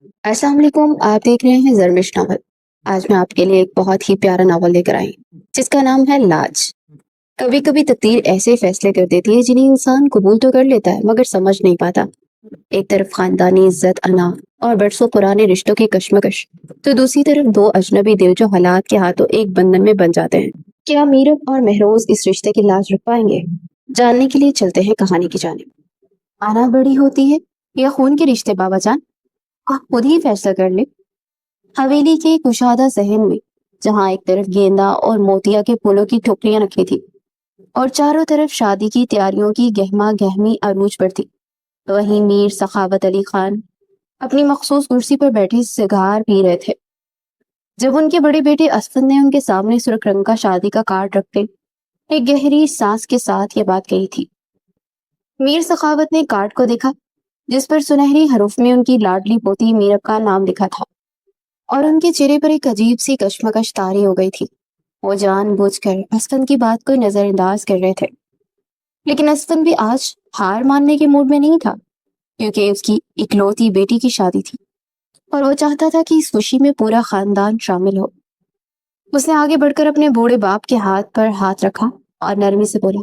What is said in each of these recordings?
السلام علیکم، آپ دیکھ رہے ہیں زرمش ناول۔ آج میں آپ کے لیے ایک بہت ہی پیارا ناول لے کر آئی ہوں جس کا نام ہے لاج۔ کبھی کبھی تقدیر ایسے فیصلے کر دیتی ہے جنہیں انسان قبول تو کر لیتا ہے مگر سمجھ نہیں پاتا۔ ایک طرف خاندانی عزت انا اور برسوں پرانے رشتوں کی کشمکش، تو دوسری طرف دو اجنبی دل جو حالات کے ہاتھوں ایک بندھن میں بن جاتے ہیں۔ کیا میرب اور مہروز اس رشتے کی لاج رکھ پائیں گے؟ جاننے کے لیے چلتے ہیں کہانی کی جانب۔ انا بڑی ہوتی ہے یا خون کے رشتے بابا جان؟ آپ خود ہی فیصلہ کر لیں۔ حویلی کے کشادہ صحن میں، جہاں ایک طرف گیندا اور موتیا کے پھولوں کی ٹوکریاں رکھی تھی اور چاروں طرف شادی کی تیاریوں کی گہما گہمی عروج پر تھی، وہیں میر سخاوت علی خان اپنی مخصوص کرسی پر بیٹھے سگار پی رہے تھے جب ان کے بڑے بیٹے اسفند نے ان کے سامنے سرخ رنگ کا شادی کا کارڈ رکھتے ایک گہری سانس کے ساتھ یہ بات کہی تھی۔ میر سخاوت نے کارڈ کو دیکھا جس پر سنہری حروف میں ان کی لاڈلی پوتی میرب کا نام لکھا تھا، اور ان کے چہرے پر ایک عجیب سی کشمکش طاری ہو گئی تھی۔ وہ جان بوجھ کر اسفند کی بات کو نظر انداز کر رہے تھے، لیکن اسفند بھی آج ہار ماننے کے موڈ میں نہیں تھا، کیونکہ اس کی اکلوتی بیٹی کی شادی تھی اور وہ چاہتا تھا کہ اس خوشی میں پورا خاندان شامل ہو۔ اس نے آگے بڑھ کر اپنے بوڑھے باپ کے ہاتھ پر ہاتھ رکھا اور نرمی سے بولا،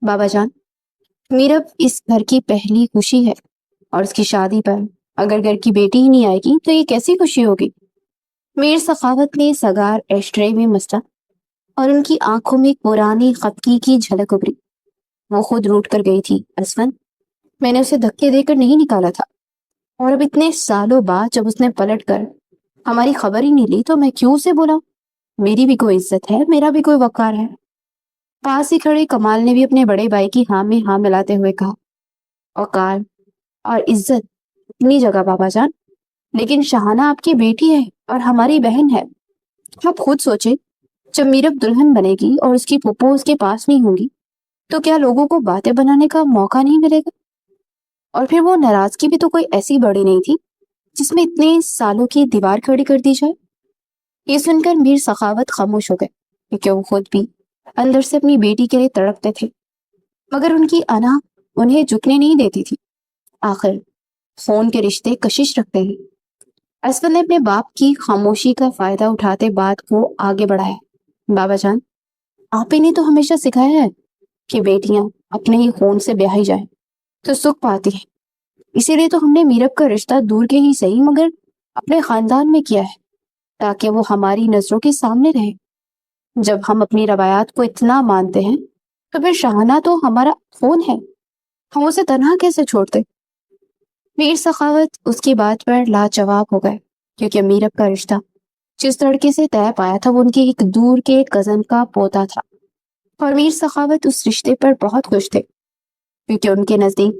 بابا جان، میرب اس گھر کی پہلی خوشی ہے، اور اس کی شادی پر اگر گھر کی بیٹی ہی نہیں آئے گی تو یہ کیسی خوشی ہوگی؟ میر سخاوت نے سگار ایشٹرے میں مسلا اور ان کی آنکھوں میں ایک پرانی خفگی کی جھلک ابھری۔ وہ خود روٹ کر گئی تھی اسفند، میں نے اسے دھکے دے کر نہیں نکالا تھا، اور اب اتنے سالوں بعد جب اس نے پلٹ کر ہماری خبر ہی نہیں لی تو میں کیوں اسے بولا؟ میری بھی کوئی عزت ہے، میرا بھی کوئی وقار ہے۔ پاس ہی کھڑے کمال نے بھی اپنے بڑے بھائی کی ہاں میں ہاں ملاتے ہوئے کہا، وقار اور عزت اپنی جگہ بابا جان، لیکن شہانہ آپ کی بیٹی ہے اور ہماری بہن ہے۔ آپ خود سوچیں، جب میرب دلہن بنے گی اور اس کی پھپھو اس کے پاس نہیں ہوں گی تو کیا لوگوں کو باتیں بنانے کا موقع نہیں ملے گا؟ اور پھر وہ ناراضگی بھی تو کوئی ایسی بڑی نہیں تھی جس میں اتنے سالوں کی دیوار کھڑی کر دی جائے۔ یہ سن کر میر سخاوت خاموش ہو گئے، کیونکہ وہ خود بھی اندر سے اپنی بیٹی کے لیے تڑپتے تھے، مگر ان کی انا انہیں جھکنے نہیں دیتی تھی۔ آخر خون کے رشتے کشش رکھتے ہیں۔ اسفند نے اپنے باپ کی خاموشی کا فائدہ اٹھاتے بات کو آگے بڑھایا، بابا جان، آپ ہی نے تو ہمیشہ سکھایا ہے کہ بیٹیاں اپنے ہی خون سے بیاہی جائیں تو سکھ پاتی ہیں، اسی لیے تو ہم نے میرب کا رشتہ دور کے ہی صحیح مگر اپنے خاندان میں کیا ہے، تاکہ وہ ہماری نظروں کے سامنے رہے۔ جب ہم اپنی روایات کو اتنا مانتے ہیں تو پھر شاہانہ تو ہمارا خون ہے، ہم اسے تنہا کیسے چھوڑتے؟ میر سخاوت اس کی بات پر لاجواب ہو گئے، کیونکہ میرب کا رشتہ جس لڑکے سے طے پایا تھا وہ ان کے ایک دور کے کزن کا پوتا تھا، اور میر سخاوت اس رشتے پر بہت خوش تھے، کیونکہ ان کے نزدیک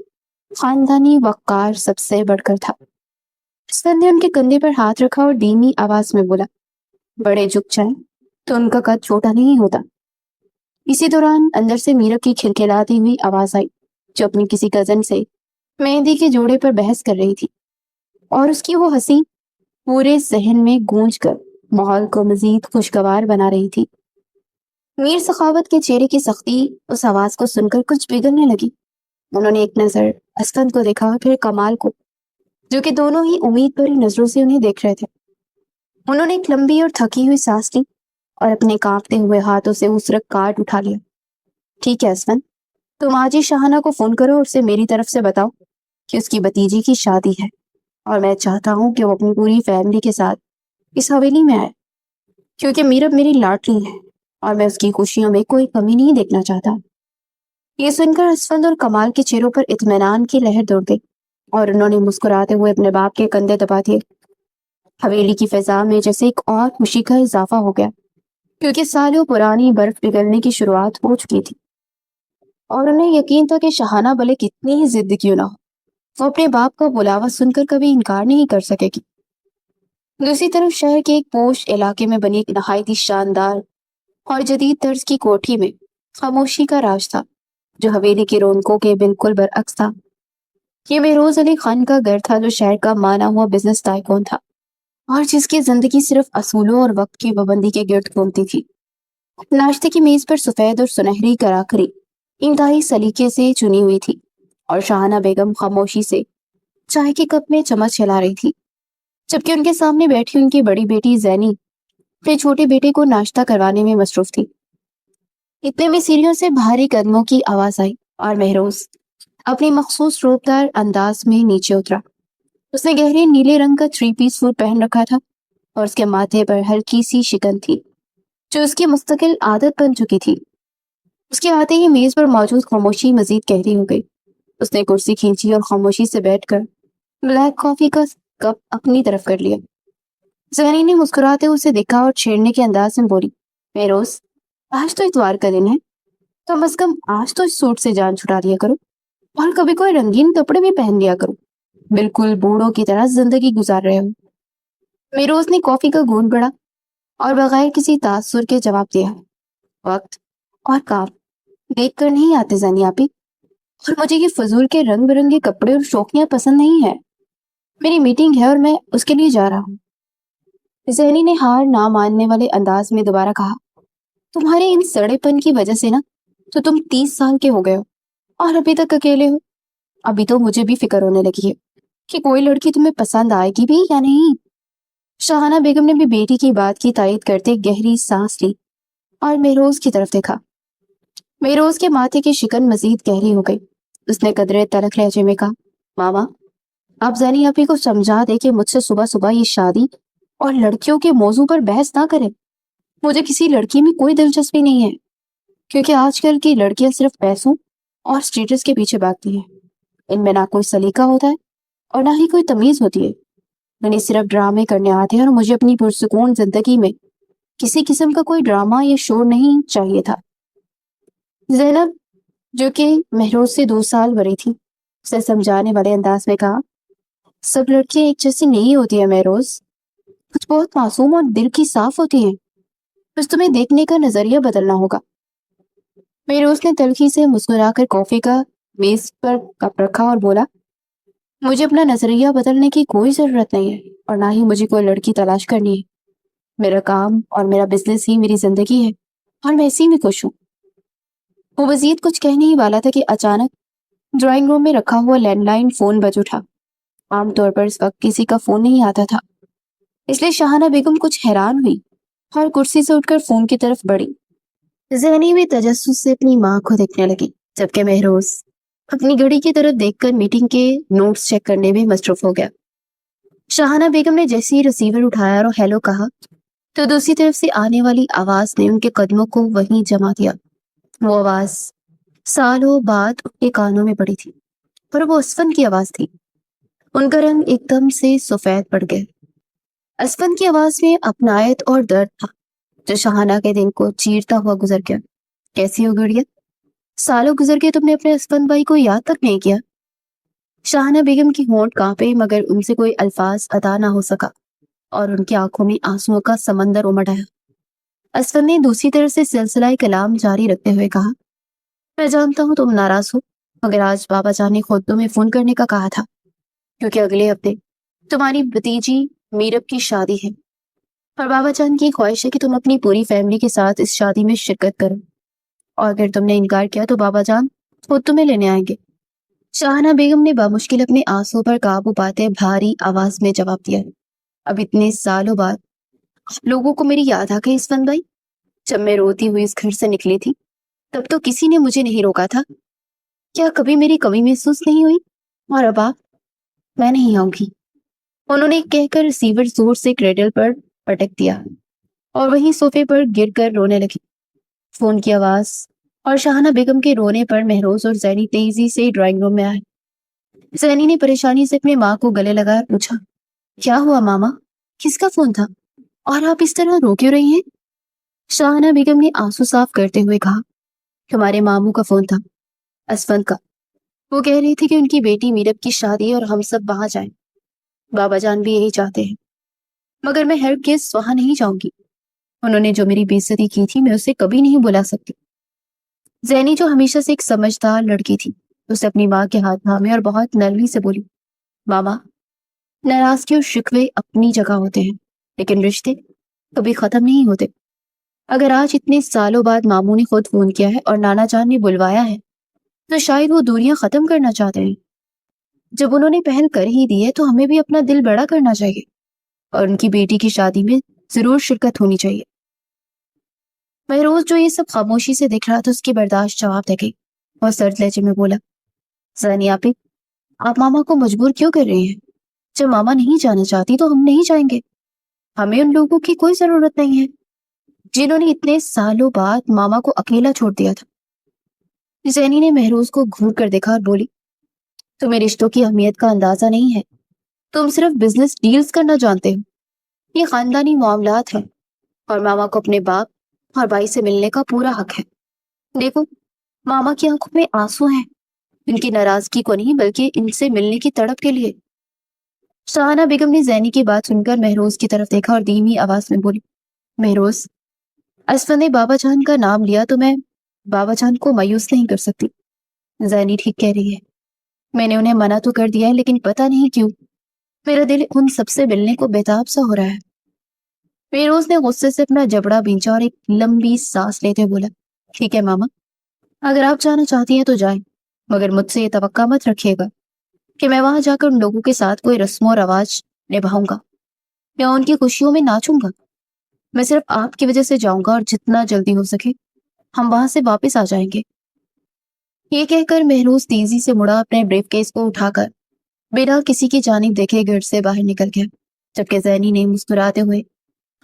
خاندانی وقار سب سے بڑھ کر تھا۔ اسفند نے ان کے کندھے پر ہاتھ رکھا اور دھیمی آواز میں بولا، بڑے جھک جائیں تو ان کا قد چھوٹا نہیں ہوتا۔ اسی دوران اندر سے میرب کی کھلکھلاتی ہوئی آواز آئی، جو اپنی کسی کزن سے مہندی کے جوڑے پر بحث کر رہی تھی، اور اس کی وہ ہنسی پورے ذہن میں گونج کر ماحول کو مزید خوشگوار بنا رہی تھی۔ میر سخاوت کے چہرے کی سختی اس آواز کو سن کر کچھ بگڑنے لگی۔ انہوں نے ایک نظر اسفند کو دیکھا اور پھر کمال کو، جو کہ دونوں ہی امید بھری نظروں سے انہیں دیکھ رہے تھے۔ انہوں نے ایک لمبی اور تھکی ہوئی سانس لی اور اپنے کانپتے ہوئے ہاتھوں سے اس رخ کارڈ اٹھا لیا۔ ٹھیک ہے اسفند، تم آج ہی شاہانہ کو فون کرو اور اسے میری طرف سے بتاؤ کہ اس کی بھتیجی کی شادی ہے، اور میں چاہتا ہوں کہ وہ اپنی پوری فیملی کے ساتھ اس حویلی میں آئے، کیونکہ میرب میری لاڈلی ہے اور میں اس کی خوشیوں میں کوئی کمی نہیں دیکھنا چاہتا۔ یہ سن کر اسفند اور کمال کے چہروں پر اطمینان کی لہر دوڑ گئی، اور انہوں نے مسکراتے ہوئے اپنے باپ کے کندھے دبا دیے۔ حویلی کی فضا میں جیسے ایک اور خوشی کا اضافہ ہو گیا، کیونکہ سالوں پرانی برف پگھلنے کی شروعات ہو چکی تھی، اور انہیں یقین تھا کہ شاہانہ بھلے کتنی ہی ضد کیوں نہ ہو، وہ اپنے باپ کا بلاوا سن کر کبھی انکار نہیں کر سکے گی۔ دوسری طرف شہر کے ایک پوش علاقے میں بنی ایک نہایت شاندار اور جدید طرز کی کوٹھی میں خاموشی کا راج تھا، جو حویلی کی رونقوں کے بالکل برعکس تھا۔ یہ مہروز علی خان کا گھر تھا، جو شہر کا مانا ہوا بزنس ٹائکون تھا، اور جس کی زندگی صرف اصولوں اور وقت کی پابندی کے گرد گھومتی تھی۔ ناشتے کی میز پر سفید اور سنہری کراکری انتہائی سلیقے سے چنی ہوئی تھی، اور شاہانہ بیگم خاموشی سے چائے کے کپ میں چمچ ہلا رہی تھی۔ جبکہ ان کے سامنے بیٹھی ان کی بڑی بیٹی زینی اپنے چھوٹے بیٹے کو ناشتہ کروانے میں مصروف تھی۔ اتنے میں سیڑھیوں سے بھاری قدموں کی آواز آئی اور مہروز اپنی مخصوص روبدار انداز میں نیچے اترا۔ اس نے گہرے نیلے رنگ کا 3 پیس سوٹ پہن رکھا تھا اور اس کے ماتھے پر ہلکی سی شکن تھی جو اس کی مستقل عادت بن چکی تھی۔ اس کے آتے ہی میز پر موجود خاموشی مزید گہری ہو گئی۔ اس نے کرسی کھینچی اور خاموشی سے بیٹھ کر بلیک کافی کا کپ اپنی طرف کر لیا۔ زہری نے مسکراتے اسے دیکھا اور چھیڑنے کے انداز میں بولی، مہروز، آج تو اتوار کا دن ہے، کم از کم آج تو اس سوٹ سے جان چھٹا دیا کرو اور کبھی کوئی رنگین کپڑے بھی پہن لیا کرو۔ بالکل بوڑھوں کی طرح زندگی گزار رہے ہو۔ مہروز نے کافی کا گھونٹ بڑھا اور بغیر کسی تاثر کے جواب دیا، وقت اور کام دیکھ کر نہیں آتے زنی آپی، اور مجھے یہ فضول کے رنگ برنگے کپڑے اور شوخیاں پسند نہیں ہے۔ میری میٹنگ ہے اور میں اس کے لیے جا رہا ہوں۔ ذہنی نے ہار نہ ماننے والے انداز میں دوبارہ کہا، تمہارے ان سڑے پن کی وجہ سے نا تو تم 30 سال کے ہو گئے ہو اور ابھی تک اکیلے ہو۔ ابھی تو مجھے بھی فکر ہونے لگی ہے کہ کوئی لڑکی تمہیں پسند آئے گی بھی یا نہیں۔ شاہانہ بیگم نے بھی بیٹی کی بات کی تائید کرتے گہری سانس لی اور مہروز کی طرف دیکھا۔ مہروز کے ماتھے کی شکن مزید گہری ہو گئی۔ اس نے قدرے تلخ لہجے میں کہا، ماما، آپ زینی آپی کو سمجھا دے کہ مجھ سے صبح صبح یہ شادی اور لڑکیوں کے موضوع پر بحث نہ کریں۔ مجھے کسی لڑکی میں کوئی دلچسپی نہیں ہے، کیونکہ آج کل کی لڑکیاں صرف پیسوں اور اسٹیٹس کے پیچھے بھاگتی ہیں۔ ان میں نہ کوئی سلیقہ ہوتا ہے اور نہ ہی کوئی تمیز ہوتی ہے۔ انہیں صرف ڈرامے کرنے آتے ہیں اور مجھے اپنی پرسکون زندگی میں کسی قسم کا کوئی ڈرامہ یا شو نہیں چاہیے تھا۔ زینب، جو کہ مہروز سے 2 سال بڑی تھی، اسے سمجھانے والے انداز میں کہا، سب لڑکیاں ایک جیسی نہیں ہوتی ہیں مہروز، کچھ بہت معصوم اور دل کی صاف ہوتی ہیں، بس تمہیں دیکھنے کا نظریہ بدلنا ہوگا۔ مہروز نے تلخی سے مسکرا کر کافی کا میز پر کپ رکھا اور بولا، مجھے اپنا نظریہ بدلنے کی کوئی ضرورت نہیں ہے اور نہ ہی مجھے کوئی لڑکی تلاش کرنی ہے۔ میرا کام اور میرا بزنس ہی میری زندگی ہے اور میں اسی میں خوش ہوں۔ وہ مزید کچھ کہنے ہی والا تھا کہ اچانک ڈرائنگ روم میں رکھا ہوا لینڈ لائن فون بج اٹھا۔ عام طور پر اس وقت کسی کا فون نہیں آتا تھا، اس لیے شاہانہ بیگم کچھ حیران ہوئی اور کرسی سے اٹھ کر فون کی طرف بڑھی۔ ذہنی میں تجسس سے اپنی ماں کو دیکھنے لگی، جبکہ مہروز اپنی گھڑی کی طرف دیکھ کر میٹنگ کے نوٹس چیک کرنے میں مصروف ہو گیا۔ شاہانہ بیگم نے جیسے ہی ریسیور اٹھایا اور ہیلو کہا تو دوسری طرف سے آنے والی آواز نے ان کے قدموں کو وہیں جما دیا۔ وہ آواز سالوں بعد ان کے کانوں میں پڑی تھی اور وہ اسفن کی آواز تھی۔ ان کا رنگ ایک دم سے سفید پڑ گیا۔ اسفن کی آواز میں اپنائیت اور درد تھا جو شاہانہ کے دل کو چیرتا ہوا گزر گیا۔ کیسی ہو گڑیا؟ سالوں گزر کے تم نے اپنے اسفن بھائی کو یاد تک نہیں کیا؟ شاہانہ بیگم کی ہونٹ کانپے مگر ان سے کوئی الفاظ ادا نہ ہو سکا اور ان کی آنکھوں میں آنسوؤں کا سمندر امڈ آیا۔ اسفن نے دوسری طرف سے سلسلہ کلام جاری رکھتے ہوئے کہا، میں جانتا ہوں تم ناراض ہو، مگر آج بابا جان نے خود تمہیں فون کرنے کا کہا تھا، کیونکہ اگلے ہفتے تمہاری بھتیجی میرب کی شادی ہے اور بابا جان کی خواہش ہے کہ تم اپنی پوری فیملی کے ساتھ اس شادی میں شرکت کرو، اور اگر تم نے انکار کیا تو بابا جان خود تمہیں لینے آئیں گے۔ شاہانہ بیگم نے بامشکل اپنے آنسوں پر قابو پاتے بھاری آواز میں جواب دیا، اب اتنے سالوں بعد آپ لوگوں کو میری یاد آ گئی اسفن بھائی؟ جب میں روتی ہوئی اس گھر سے نکلی تھی تب تو کسی نے مجھے نہیں روکا تھا، کیا کبھی میری کمی محسوس نہیں ہوئی؟ اور اب آپ؟ میں نہیں آؤں گی، انہوں نے کہہ کر ریسیور زور سے کریڈل پر پٹک دیا اور وہیں صوفے پر گر کر رونے لگی۔ فون کی آواز اور شاہانہ بیگم کے رونے پر مہروز اور زینی تیزی سے ڈرائنگ روم میں آئے۔ زینی نے پریشانی سے اپنے ماں کو گلے لگا پوچھا، کیا ہوا ماما؟ کس کا فون تھا اور آپ اس طرح رو کیوں رہی ہیں؟ شاہانہ بیگم نے آنسو صاف کرتے ہوئے کہا، تمہارے ماموں کا فون تھا، اسفن کا۔ وہ کہہ رہی تھی کہ ان کی بیٹی میرب کی شادی ہے اور ہم سب وہاں جائیں۔ بابا جان بھی یہی چاہتے ہیں، مگر میں ہرگز وہاں نہیں جاؤں گی۔ انہوں نے جو میری بے عزتی کی تھی میں اسے کبھی نہیں بلا سکتی۔ زینی جو ہمیشہ سے ایک سمجھدار لڑکی تھی، اسے اپنی ماں کے ہاتھ تھامے اور بہت نرمی سے بولی، ماما، ناراضگی اور شکوے اپنی جگہ ہوتے ہیں لیکن رشتے کبھی ختم نہیں ہوتے۔ اگر آج اتنے سالوں بعد ماموں نے خود فون کیا ہے اور نانا جان نے بلوایا ہے تو شاید وہ دوریاں ختم کرنا چاہتے ہیں۔ جب انہوں نے پہل کر ہی دی ہے تو ہمیں بھی اپنا دل بڑا کرنا چاہیے۔ اور ان کی بیٹی کی شادی میں ضرور شرکت ہونی چاہیے۔ مہروز جو یہ سب خاموشی سے دیکھ رہا تھا، اس کی برداشت جواب دے گئی اور سرد لہجے میں بولا، زینی آپی، آپ ماما کو مجبور کیوں کر رہی ہیں؟ جب ماما نہیں جانا چاہتی تو ہم نہیں جائیں گے۔ ہمیں ان لوگوں کی کوئی ضرورت نہیں ہے جنہوں نے اتنے سالوں بعد ماما کو اکیلا چھوڑ دیا تھا۔ زینی نے مہروز کو گھور کر دیکھا اور بولی، تمہیں رشتوں کی اہمیت کا اندازہ نہیں ہے، تم صرف بزنس ڈیلز کرنا جانتے ہو۔ یہ خاندانی معاملات ہیں اور ماما کو اپنے باپ اور بھائی سے ملنے کا پورا حق ہے۔ دیکھو، ماما کی آنکھوں میں آنسو ہیں، ان کی ناراضگی کو نہیں بلکہ ان سے ملنے کی تڑپ کے لیے۔ شاہانہ بیگم نے زینی کی بات سن کر مہروز کی طرف دیکھا اور دھیمی آواز میں بولی، مہروز، اسفر نے بابا جان کا نام لیا تو میں بابا جان کو مایوس نہیں کر سکتی۔ زینی ٹھیک کہہ رہی ہے، میں نے انہیں منع تو کر دیا ہے، لیکن پتہ نہیں کیوں میرا دل ان سب سے ملنے کو بےتاب سا ہو رہا ہے۔ مہروز نے غصے سے اپنا جبڑا بھینچا اور ایک لمبی سانس لیتے بولا، ٹھیک ہے ماما، اگر آپ جانا چاہتی ہیں تو جائیں، مگر مجھ سے یہ توقع مت رکھیے گا کہ میں وہاں جا کر ان لوگوں کے ساتھ کوئی رسم و رواج نبھاؤں گا یا ان کی خوشیوں میں ناچوں گا۔ میں صرف آپ کی وجہ سے جاؤں گا اور جتنا جلدی ہو سکے ہم وہاں سے واپس آ جائیں گے۔ یہ کہہ کر مہروز تیزی سے مڑا، اپنے بریف کیس کو اٹھا کر بنا کسی کی جانب دیکھے گھر سے باہر نکل گیا، جبکہ زینی نے مسکراتے ہوئے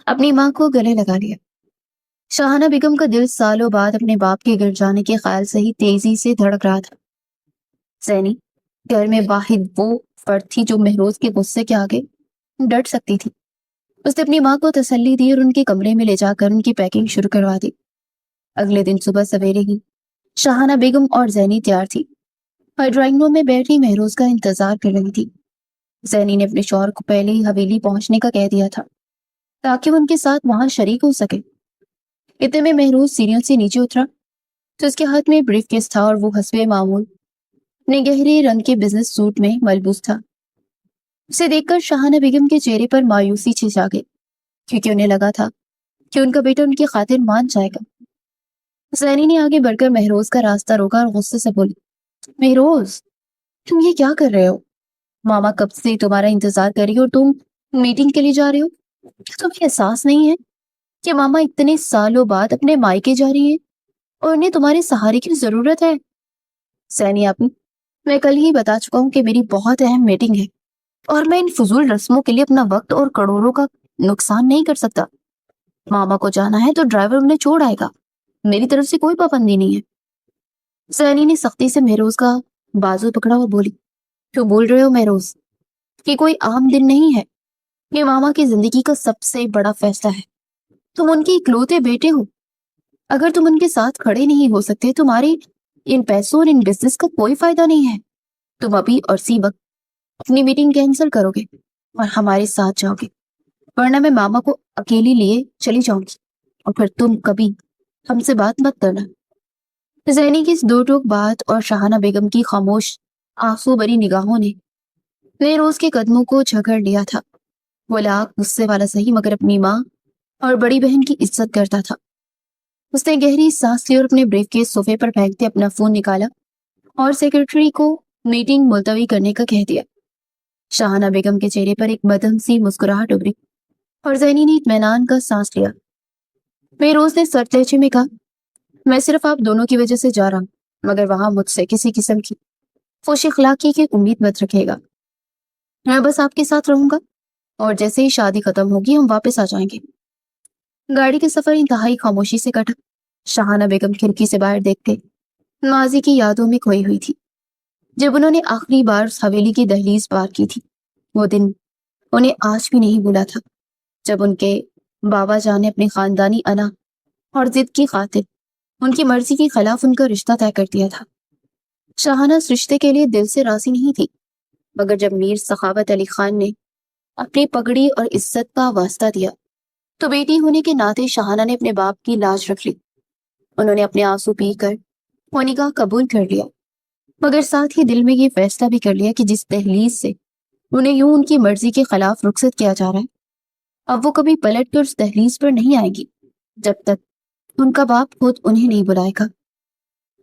اپنی ماں کو گلے لگا لیا۔ شاہانہ بیگم کا دل سالوں بعد اپنے باپ کے گھر جانے کے خیال سے ہی تیزی سے دھڑک رہا تھا۔ زینی گھر میں واحد وہ فرد تھی جو مہروز کے غصے کے آگے ڈٹ سکتی تھی۔ اس نے اپنی ماں کو تسلی دی اور ان کے کمرے میں لے جا کر ان کی پیکنگ شروع کروا دی۔ اگلے دن صبح سویرے ہی شاہانہ بیگم اور زینی تیار تھی اور ڈرائنگ روم میں بیٹھی مہروز کا انتظار کر رہی تھی۔ زینی نے اپنے شوہر کو پہلے ہی حویلی پہنچنے کا کہہ دیا تھا تاکہ وہ ان کے ساتھ وہاں شریک ہو سکے۔ اتنے میں مہروز سیڑھیوں سے نیچے اترا تو اس کے ہاتھ میں بریف کیس تھا اور وہ حسب معمول اپنے گہرے رنگ کے بزنس سوٹ میں ملبوس تھا۔ اسے دیکھ کر شاہانہ بیگم کے چہرے پر مایوسی چھا گئی، کیونکہ انہیں لگا تھا کہ ان کا بیٹا ان کی خاطر مان جائے گا۔ زینی نے آگے بڑھ کر مہروز کا راستہ روکا اور غصے سے بولی، مہروز، تم یہ کیا کر رہے ہو؟ ماما کب سے تمہارا انتظار کر رہی اور تم میٹنگ کے لیے جا رہے ہو؟ کیا تمہیں احساس نہیں ہے کہ ماما اتنے سالوں بعد اپنے مائکے جا رہی ہیں اور انہیں تمہارے سہارے کی ضرورت ہے؟ زینی آپی، میں کل ہی بتا چکا ہوں کہ میری بہت اہم میٹنگ ہے اور میں ان فضول رسموں کے لیے اپنا وقت اور کروڑوں کا نقصان نہیں کر سکتا۔ ماما کو جانا ہے تو ڈرائیور انہیں چھوڑ آئے گا، میری طرف سے کوئی پابندی نہیں ہے۔ زینی نے سختی سے مہروز کا بازو پکڑا اور بولی، کیوں بول رہے ہو مہروز؟ یہ کوئی عام دن نہیں ہے، یہ ماما کی زندگی کا سب سے بڑا فیصلہ ہے۔ تم ان کے اکلوتے بیٹے ہو، اگر تم ان کے ساتھ کھڑے نہیں ہو سکتے تمہارے ان پیسوں اور ان بزنس کا کوئی فائدہ نہیں ہے۔ تم ابھی اور سی وقت اپنی میٹنگ کینسل کرو گے اور ہمارے ساتھ جاؤ گے، ورنہ میں ماما کو اکیلی لیے چلی جاؤں گی اور پھر تم کبھی ہم سے بات مت کرنا۔ زینی کی اس دو ٹوک بات اور شاہانہ بیگم کی خاموش آنسو بری نگاہوں نے مہروز کے قدموں کو جھکڑ لیا تھا۔ وہ لاکھ غصے والا صحیح مگر اپنی ماں اور بڑی بہن کی عزت کرتا تھا۔ اس نے گہری سانس لی اور اپنے بریف کیس صوفے پر پھینکتے اپنا فون نکالا اور سیکرٹری کو میٹنگ ملتوی کرنے کا کہہ دیا۔ شاہانہ بیگم کے چہرے پر ایک مدھم سی مسکراہٹ ابھری اور زینی نے اطمینان کا سانس لیا۔ مہروز نے سرد لہجے میں کہا، میں صرف آپ دونوں کی وجہ سے جا رہا ہوں، مگر وہاں مجھ سے کسی قسم کی خوش اخلاقی کی امید مت رکھے گا۔ میں بس آپ کے ساتھ رہوں گا اور جیسے ہی شادی ختم ہوگی ہم واپس آ جائیں گے۔ گاڑی کے سفر انتہائی خاموشی سے کٹا۔ شاہانہ بیگم کھڑکی سے باہر دیکھتے ماضی کی یادوں میں کھوئی ہوئی تھی، جب انہوں نے آخری بار اس حویلی کی دہلیز پار کی تھی۔ وہ دن انہیں آج بھی نہیں بھولا تھا جب ان کے بابا جان نے اپنی خاندانی انا اور ضد کی خاطر ان کی مرضی کے خلاف ان کا رشتہ طے کر دیا تھا۔ شاہانہ اس رشتے کے لیے دل سے راضی نہیں تھی، مگر جب میر سخاوت علی خان نے اپنی پگڑی اور عزت کا واسطہ دیا تو بیٹی ہونے کے ناطے شاہانہ نے اپنے باپ کی لاج رکھ لی۔ انہوں نے اپنے آنسو پی کر وہ نکاح قبول کر لیا، مگر ساتھ ہی دل میں یہ فیصلہ بھی کر لیا کہ جس دہلیز سے انہیں یوں ان کی مرضی کے خلاف رخصت کیا جا رہا ہے، اب وہ کبھی پلٹ کر اس دہلیز پر نہیں آئے گی جب تک ان کا باپ خود انہیں نہیں بلائے گا۔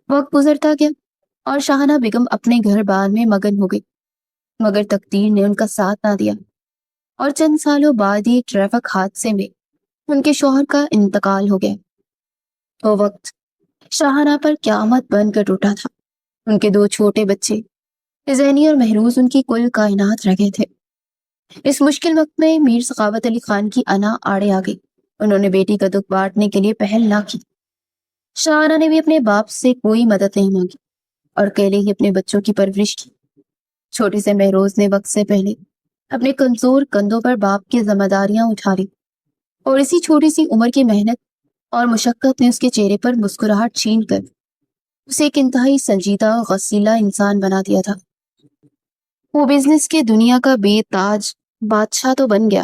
وقت گزرتا گیا اور شاہانہ بیگم اپنے گھر بار میں مگن ہو گئی، مگر تقدیر نے ان کا ساتھ نہ دیا۔ اور چند سالوں بعد ہی ٹریفک حادثے میں ان کے شوہر کا انتقال ہو گیا۔ وہ وقت شاہانہ پر قیامت بن کر ٹوٹا تھا۔ ان کے 2 چھوٹے بچے زینی اور مہروز ان کی کل کائنات رہ گئے تھے۔ اس مشکل وقت میں میر سخاوت علی خان کی انا آڑے آ گئی۔ انہوں نے بیٹی کا دکھ بانٹنے کے لیے پہل نہ کی۔ شاہانہ نے بھی اپنے باپ سے کوئی مدد نہیں مانگی اور اکیلے ہی اپنے بچوں کی پرورش کی۔ چھوٹے سے مہروز نے وقت سے پہلے اپنے کمزور کندھوں پر باپ کی ذمہ داریاں اٹھا لی، اور اسی چھوٹی سی عمر کی محنت اور مشقت نے اس کے چہرے پر مسکراہٹ چھین کر اسے ایک انتہائی سنجیدہ اور غسیلہ انسان بنا دیا تھا۔ وہ بزنس کے دنیا کا بے تاج بادشاہ تو بن گیا،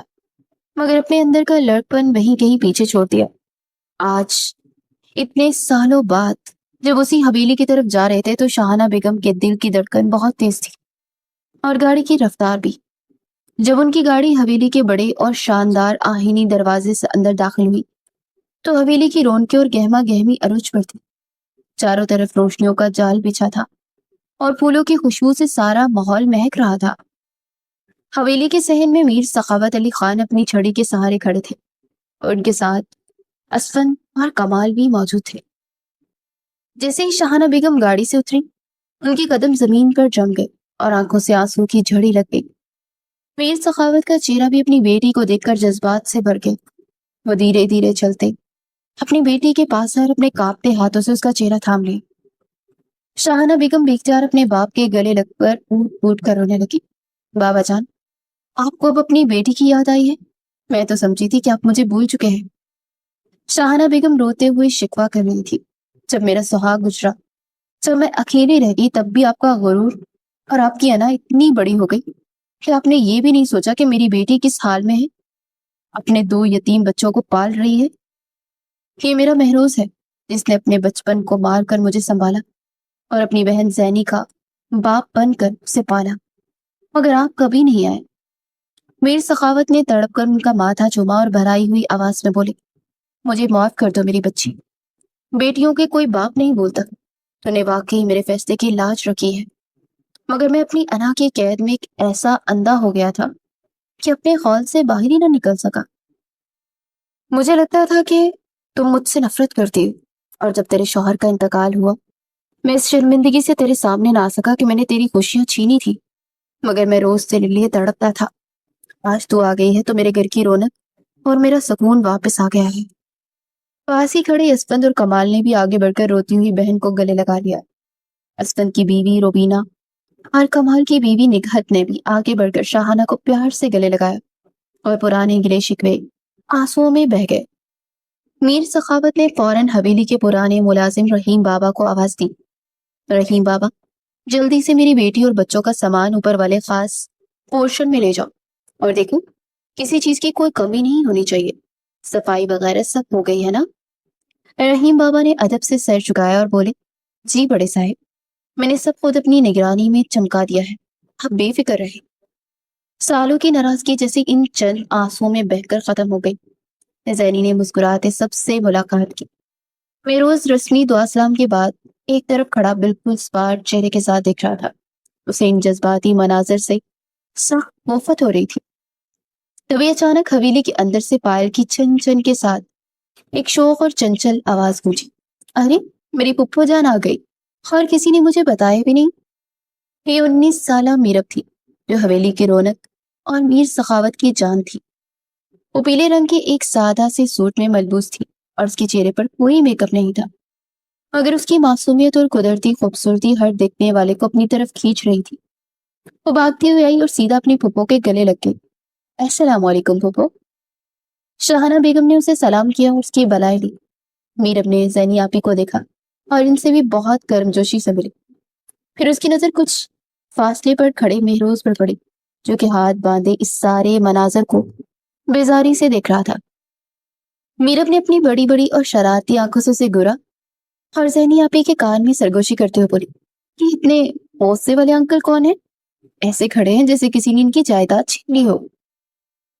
مگر اپنے اندر کا لڑکپن وہیں کہیں پیچھے چھوڑ دیا۔ آج اتنے سالوں بعد جب اسی حویلی کی طرف جا رہے تھے تو شاہانہ بیگم کے دل کی دھڑکن بہت تیز تھی، اور گاڑی کی رفتار بھی۔ جب ان کی گاڑی حویلی کے بڑے اور شاندار آہنی دروازے سے اندر داخل ہوئی تو حویلی کی رونقیں اور گہما گہمی عروج پر تھی۔ چاروں طرف روشنیوں کا جال بچھا تھا اور پھولوں کی خوشبو سے سارا ماحول مہک رہا تھا۔ حویلی کے صحن میں میر سخاوت علی خان اپنی چھڑی کے سہارے کھڑے تھے، اور ان کے ساتھ اسفن اور کمال بھی موجود تھے۔ جیسے ہی شاہانہ بیگم گاڑی سے اتری، ان کے قدم زمین پر جم گئے اور آنکھوں سے آنسو کی جھڑی لگ گئی۔ میر سخاوت کا چہرہ بھی اپنی بیٹی کو دیکھ کر جذبات سے بھر گیا۔ وہ دھیرے دھیرے چلتے اپنی بیٹی کے پاس آئے اور اپنے کانپتے ہاتھوں سے اس کا چہرہ تھام لیا۔ شاہانہ بیگم بے اختیار اپنے باپ کے گلے لگ کر اوٹ پوٹ کر رونے لگی۔ بابا جان، آپ کو اب اپنی بیٹی کی یاد آئی ہے؟ میں تو سمجھی تھی کہ آپ مجھے بھول چکے ہیں۔ شاہانہ بیگم روتے ہوئے شکوہ کر رہی تھی۔ جب میرا سہاگ گزرا، جب میں اکیلی رہ گئی، تب بھی آپ کا غرور اور آپ کی انا اتنی بڑی ہو گئی کہ آپ نے یہ بھی نہیں سوچا کہ میری بیٹی کس حال میں ہے، اپنے 2 یتیم بچوں کو پال رہی ہے۔ یہ میرا مہروز ہے جس نے اپنے بچپن کو مار کر مجھے سنبھالا اور اپنی بہن زینی کا باپ بن کر اسے پالا، مگر آپ کبھی نہیں آئے۔ میر سخاوت نے تڑپ کر ان کا ماتھا چوما اور بھرائی ہوئی آواز میں بولے، مجھے معاف کر دو میری بچی، بیٹیوں کے کوئی باپ نہیں بولتا، تو نے واقعی میرے فیصلے کی لاج رکھی ہے، مگر میں اپنی انا کی قید میں ایک ایسا اندھا ہو گیا تھا کہ اپنے خول سے باہر ہی نہ نکل سکا۔ مجھے لگتا تھا کہ تم مجھ سے نفرت کرتی ہو، اور جب تیرے شوہر کا انتقال ہوا میں اس شرمندگی سے تیرے سامنے نہ آ سکا کہ میں نے تیری خوشیاں چھینی تھی، مگر میں روز تیرے لیے تڑپتا تھا۔ آج تو آ گئی ہے تو میرے گھر کی رونق اور میرا سکون واپس آ گیا ہے۔ پاس ہی کھڑے اسفند اور کمال نے بھی آگے بڑھ کر روتی ہوئی بہن کو گلے لگا لیا۔ اسفند کی بیوی روبینہ اور کمال کی بیوی نگہت نے بھی آگے بڑھ کر شاہانہ کو پیار سے گلے لگایا، اور پرانے گلے شکوے آنسوؤں میں بہہ گئے۔ میر سخاوت نے فوراً حویلی کے پرانے ملازم رحیم بابا کو آواز دی، رحیم بابا، جلدی سے میری بیٹی اور بچوں کا سامان اوپر والے خاص پورشن میں لے جاؤ، اور دیکھو کسی چیز کی کوئی کمی نہیں ہونی چاہیے، صفائی وغیرہ سب ہو گئی ہے نا؟ رحیم بابا نے ادب سے سر جھکایا اور بولے، جی بڑے صاحب، میں نے سب خود اپنی نگرانی میں چمکا دیا ہے، آپ بے فکر رہیں۔ سالوں کی ناراضگی جیسے ان چند آنسوؤں میں بہہ کر ختم ہو گئی۔ زینی نے مسکراتے سب سے ملاقات کی۔ مہروز رسمی دعا سلام کے بعد ایک طرف کھڑا بالکل سپاٹ چہرے کے ساتھ دیکھ رہا تھا۔ اسے ان جذباتی مناظر سے سخت نفرت ہو رہی تھی۔ تبھی اچانک حویلی کے اندر سے پائل کی چن چن کے ساتھ ایک شوق اور چنچل آواز گونجی، ارے میری پپھو جان آ گئی، اور کسی نے مجھے بتایا بھی نہیں۔ یہ 19 سالہ میرب تھی جو حویلی کی رونق اور میر سخاوت کی جان تھی۔ وہ پیلے رنگ کے ایک سادہ سے سوٹ میں ملبوس تھی اور اس کے چہرے پر کوئی میک اپ نہیں تھا، مگر اس کی معصومیت اور قدرتی خوبصورتی ہر دیکھنے والے کو اپنی طرف کھینچ رہی تھی۔ وہ بھاگتی ہوئی آئی اور سیدھا اپنی پھپھو کے گلے لگ گئی۔ السلام علیکم پھپھو۔ شاہانہ بیگم نے اسے سلام کیا اور اس کی بلائے لی۔ میرب نے زینی آپی کو دیکھا اور ان سے بھی بہت گرمجوشی سے ملی۔ پھر اس کی نظر کچھ فاصلے پر کھڑے مہروز پر پڑی، جو کہ ہاتھ باندھے اس سارے مناظر کو بیزاری سے دیکھ رہا تھا۔ میرب نے اپنی بڑی بڑی اور شرارتی آنکھوں سے اسے گھورا اور زینی آپی کے کان میں سرگوشی کرتے ہوئے بولی، یہ اتنے غصے والے انکل کون ہیں؟ ایسے کھڑے ہیں جیسے کسی نے ان کی جائیداد چھین لی ہو۔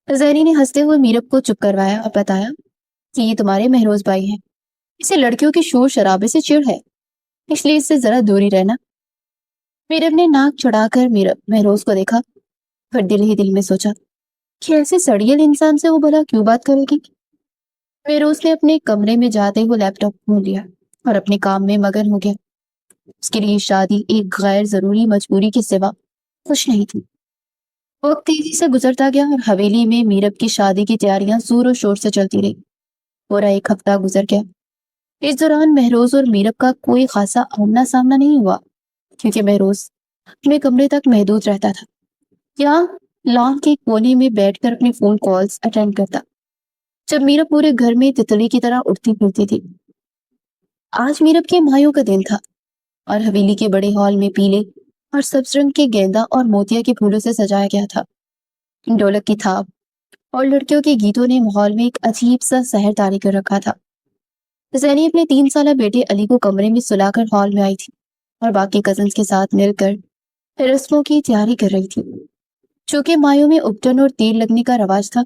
زینی نے ہنستے ہوئے میرب کو چپ کروایا اور بتایا کہ یہ تمہارے مہروز بھائی ہیں، اسے لڑکیوں کے شور شرابے سے چڑ ہے، اس لیے اس سے ذرا دوری رہنا۔ میرب نے ناک چڑھا کر مہروز کو دیکھا، پھر دل ہی دل میں سوچا کہ ایسے سڑیل انسان سے وہ بھلا کیوں بات کرے گی؟ فیروز نے اپنے کمرے میں جاتے ہوئے لیپ ٹاپ کھول لیا اور اپنے کام میں مگن ہو گیا۔ اس کے لیے شادی ایک غیر ضروری مجبوری کے سوا کچھ نہیں تھی۔ وقت تیزی سے گزرتا گیا اور حویلی میں میرب کی شادی کی تیاریاں زور و شور سے چلتی رہی۔ پورا ایک ہفتہ گزر گیا۔ اس دوران مہروز اور میرب کا کوئی خاصا آمنا سامنا نہیں ہوا، کیونکہ مہروز اپنے کمرے تک محدود رہتا تھا یا لان کے کونے میں بیٹھ کر اپنے فون کالز اٹینڈ کرتا، جب میرب پورے گھر میں تتلی کی طرح اٹھتی پھرتی تھی۔ آج میرب کے مائیوں کا دن تھا اور حویلی کے بڑے ہال میں پیلے اور سبز رنگ کے گیندا اور موتیا کے پھولوں سے سجایا گیا تھا۔ ڈھولک کی تھاپ اور لڑکیوں کے گیتوں نے ماحول میں ایک عجیب سا سحر طاری کر رکھا تھا۔ زینی اپنے 3 سالہ بیٹے علی کو کمرے میں سلا کر ہال میں آئی تھی اور باقی کزنز کے ساتھ مل کر رسموں کی تیاری کر رہی تھی۔ چونکہ مایوں میں ابٹن اور تیل لگنے کا رواج تھا،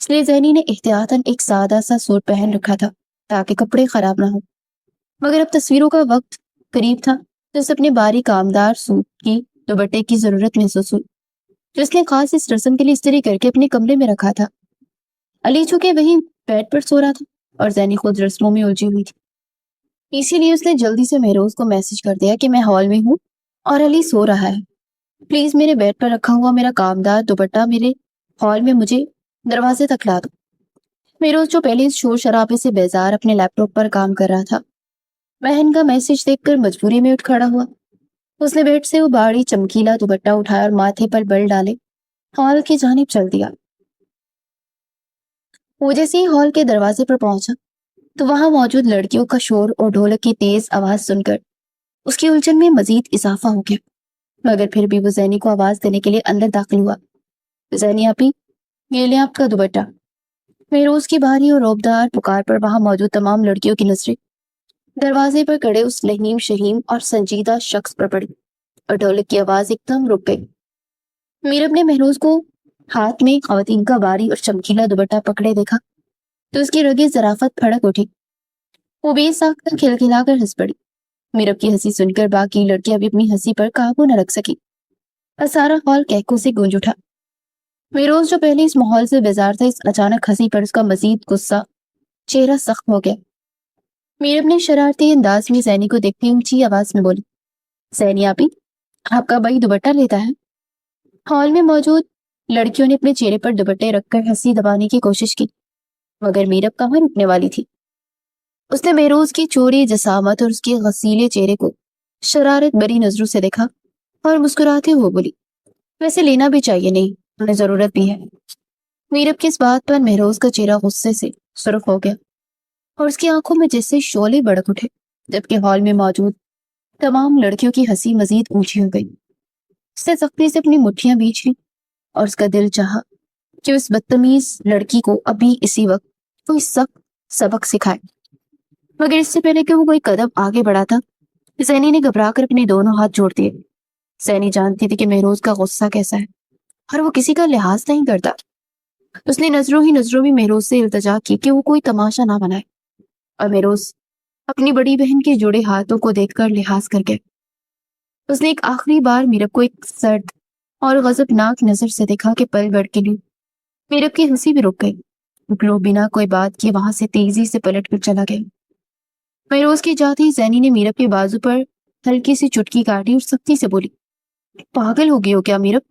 اس لیے زینی نے احتیاطاً ایک سادہ سا سوٹ پہن رکھا تھا تاکہ کپڑے خراب نہ ہوں۔ مگر اب تصویروں کا وقت قریب تھا تو اسے اپنے باریک کامدار سوٹ کی دوپٹے کی ضرورت محسوس ہوئی، جو اس نے خاص اس رسم کے لیے استری کر کے اپنے کمرے میں رکھا تھا۔ علی چونکہ وہی بیڈ پر سو رہا تھا اور زینی خود رسموں میں الجھی ہوئی تھی، اسی لیے اس نے جلدی سے مہروز کو میسج کر دیا کہ میں ہال میں ہوں اور علی سو رہا ہے، پلیز میرے بیڈ پر رکھا ہوا میرا کامدار دوپٹہ میرے ہال میں مجھے دروازے تک لا دو۔ مہروز جو پہلے اس شور شرابے سے بیزار اپنے لیپ ٹاپ پر کام کر رہا تھا، بہن کا میسج دیکھ کر مجبوری میں اٹھ کھڑا ہوا۔ اس نے بیڈ سے وہ بھاری چمکیلا دوپٹہ اٹھایا اور ماتھے پر بل ڈالے ہال کی جانب چل دیا۔ وہ جیسے ہی ہال کے دروازے پر پہنچا تو وہاں موجود لڑکیوں کا شور اور ڈھولک کی تیز آواز سن کر اس کی الجھن میں مزید اضافہ ہو گیا، مگر پھر بھی وہ زینی کو آواز دینے کے لیے اندر داخل ہوا۔ زینی آپی، یہ لیں آپ کا دوپٹہ۔ مہروز کی بھاری اور روبدار پکار پر وہاں موجود تمام لڑکیوں کی نظریں دروازے پر کھڑے اس لہیم شہیم اور سنجیدہ شخص پر پڑی اور ڈھولک کی آواز ایک دم رک گئی۔ میرب نے مہروز کو ہاتھ میں خواتین کا بھاری اور چمکیلا دوپٹہ پکڑے دیکھا تو اس کی رگیں ذرافت پھڑک اٹھی۔ وہ بے ساختہ کھلکھلا کر ہنس پڑی۔ میرب کی ہنسی سن کر باقی لڑکیاں بھی اپنی ہنسی پر قابو نہ رکھ سکی اور سارا ہال کہکوں سے گونج اٹھا۔ مہروز جو پہلے اس ماحول سے بیزار تھا، اس اچانک ہنسی پر اس کا مزید غصہ چہرہ سخت ہو گیا۔ میرب نے شرارتی انداز میں زینی کو دیکھتی اونچی آواز میں بولی، زینی آپی، آپ کا بھائی دوپٹہ لیتا ہے؟ ہال میں موجود لڑکیوں نے اپنے چہرے پر دوپٹے رکھ کر ہنسی دبانے کی کوشش کی، مگر میرب کہاں رکنے والی تھی۔ اس نے مہروز کی چوری جسامت اور اس کے غسیلے چہرے کو شرارت بری نظروں سے دیکھا اور مسکراتے ہوئے بولی، ویسے لینا بھی چاہیے، نہیں انہیں ضرورت بھی ہے۔ میرب کی اس بات پر مہروز کا چہرہ غصے سے سرخ ہو گیا اور اس کی آنکھوں میں جیسے شعلے بڑک اٹھے، جبکہ ہال میں موجود تمام لڑکیوں کی ہنسی مزید اونچی ہو گئی۔ اس نے سختی سے اپنی مٹھیاں بیچ لی اور اس کا دل چاہا کہ اس بدتمیز لڑکی کو ابھی اسی وقت کوئی سخت سبق سکھائے، مگر اس سے پہلے کہ وہ کوئی قدم آگے بڑھاتا، زینی نے گھبرا کر اپنے دونوں ہاتھ جوڑ دیے۔ زینی جانتی تھی کہ مہروز کا غصہ کیسا ہے اور وہ کسی کا لحاظ نہیں کرتا۔ اس نے نظروں ہی نظروں میں مہروز سے التجا کی کہ وہ کوئی تماشا نہ بنائے، اور مہروز اپنی بڑی بہن کے جوڑے ہاتھوں کو دیکھ کر لحاظ کر گیا۔ اس نے ایک آخری بار میرب کو ایک سرد اور غضبناک نظر سے دیکھا کہ پل بڑھ کے لیے میرب کی ہنسی بھی رک گئی۔ وہ بنا کوئی بات کیے وہاں سے تیزی سے پلٹ کر چلا گیا۔ مہروز کی جاتے ہی زینی نے میرب کے بازو پر ہلکی سی چٹکی کاٹی اور سختی سے بولی، پاگل ہو گئی ہو کیا میرب؟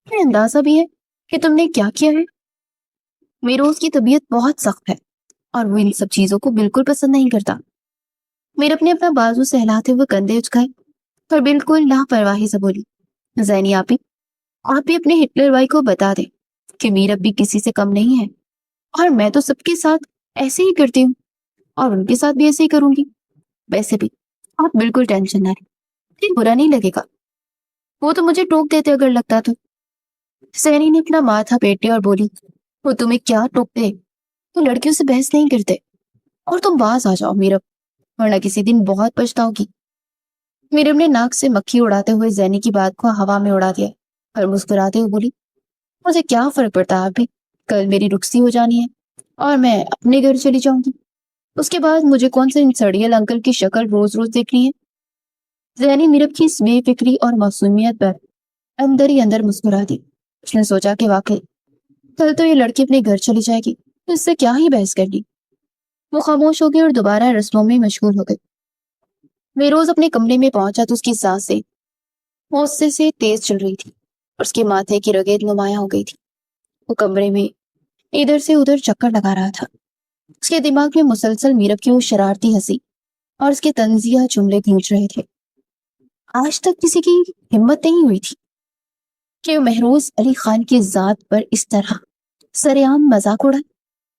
تمہیں اندازہ بھی ہے کہ تم نے کیا کیا ہے؟ مہروز کی طبیعت بہت سخت ہے اور وہ ان سب چیزوں کو بالکل پسند نہیں کرتا۔ میرب نے اپنا بازو سہلاتے ہوئے کندھے اچکائے اور بالکل لاپرواہی سے بولی، زینی آپی، آپ بھی اپنے ہٹلر بھائی کو بتا دیں کہ میرب بھی کسی سے کم نہیں ہے، اور میں تو سب کے ساتھ ایسے ہی کرتی ہوں اور ان کے ساتھ بھی ایسے ہی کروں گی۔ ویسے بھی آپ بالکل ٹینشن نہ لیں، برا نہیں لگے گا، وہ تو مجھے ٹوک دیتے اگر لگتا تو۔ زینی نے اپنا ماتھا پیٹے اور بولی، وہ تمہیں کیا ٹوکتے؟ تو لڑکیوں سے بحث نہیں کرتے، اور تم باز آ جاؤ میرب، ورنہ کسی دن بہت پچھتاؤ گی۔ میرب نے ناک سے مکھی اڑاتے ہوئے زینی کی بات کو ہوا میں اڑا دیا اور مسکراتے ہوئے بولی، مجھے کیا فرق پڑتا ہے ابھی، کل میری رخصتی ہو جانی ہے اور میں اپنے گھر چلی جاؤں گی، اس کے بعد مجھے کون سے ان سڑیل انکل کی شکل روز روز دیکھنی ہے۔ زینی میرب کی اس بے فکری اور معصومیت پر اندر ہی اندر مسکرا دی۔ اس نے سوچا کہ واقعی کل تو یہ لڑکی اپنے گھر چلی جائے گی، اس سے کیا ہی بحث کرنی۔ وہ خاموش ہو گئی اور دوبارہ رسموں میں مشغول ہو گئی۔ میروز اپنے کمرے میں پہنچا تو اس کی سانسیں غصے سے تیز چل رہی تھی اور اس کے ماتھے کی رگیں نمایاں ہو گئی تھی۔ وہ کمرے میں ادھر سے ادھر چکر لگا رہا تھا۔ اس کے دماغ میں مسلسل میرب کی وہ شرارتی ہنسی اور اس کے طنزیہ جملے گونج رہے تھے۔ آج تک کسی کی ہمت نہیں ہوئی تھی کہ وہ مہروز علی خان کی ذات پر اس طرح سرعام مذاق اڑائے،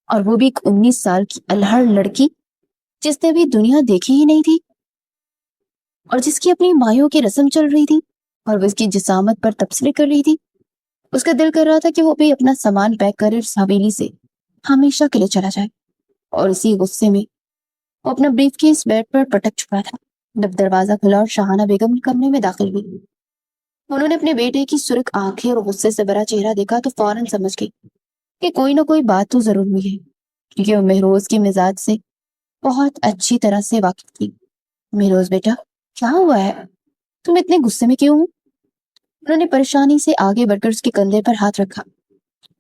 اور وہ بھی ایک 19 سال کی الہڑ لڑکی جس نے بھی دنیا دیکھی ہی نہیں تھی اور جس کی اپنی مایوں کی رسم چل رہی تھی اور وہ اس کی جسامت پر تبصرے کر رہی تھی۔ اس کا دل کر رہا تھا کہ وہ بھی اپنا سامان پیک کر اس حویلی سے ہمیشہ کے لیے چلا جائے، اور اسی غصے میں وہ اپنا بریف کیس بیڈ پر پٹک چکا تھا جب دروازہ کھلا اور شاہانہ بیگم کمرے میں داخل ہوئی۔ انہوں نے اپنے بیٹے کی سرخ آنکھیں اور غصے سے بھرا چہرہ دیکھا تو فوراً سمجھ گئی کہ کوئی نہ کوئی بات تو ضرور ہوئی ہے، کیونکہ وہ مہروز کے مزاج سے بہت اچھی طرح سے واقف تھی۔ مہروز بیٹا، کیا ہوا ہے؟ تم اتنے غصے میں کیوں ہو؟ انہوں نے پریشانی سے آگے بڑھ کر اس کے کندھے پر ہاتھ رکھا۔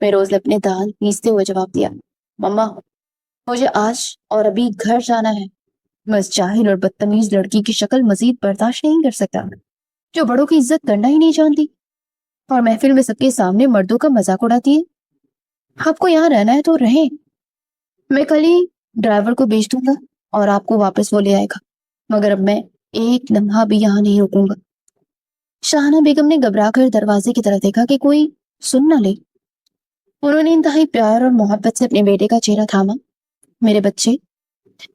مہروز نے اپنے دانت پیستے ہوئے جواب دیا، مما، مجھے آج اور ابھی گھر جانا ہے۔ میں اس جاہل اور بدتمیز لڑکی کی شکل مزید برداشت نہیں کر سکتا، جو بڑوں کی عزت کرنا ہی نہیں جانتی اور محفل میں سب کے سامنے مردوں کا مذاق اڑاتی ہے۔ آپ کو یہاں رہنا ہے تو رہیں، میں کل ہی ڈرائیور کو بھیج دوں گا اور آپ کو واپس وہ لے آئے گا، مگر اب میں ایک لمحہ بھی یہاں نہیں رکوں گا۔ شاہانہ بیگم نے گھبرا کر دروازے کی طرف دیکھا کہ کوئی سن نہ لے۔ انہوں نے انتہائی پیار اور محبت سے اپنے بیٹے کا چہرہ تھاما۔ میرے بچے،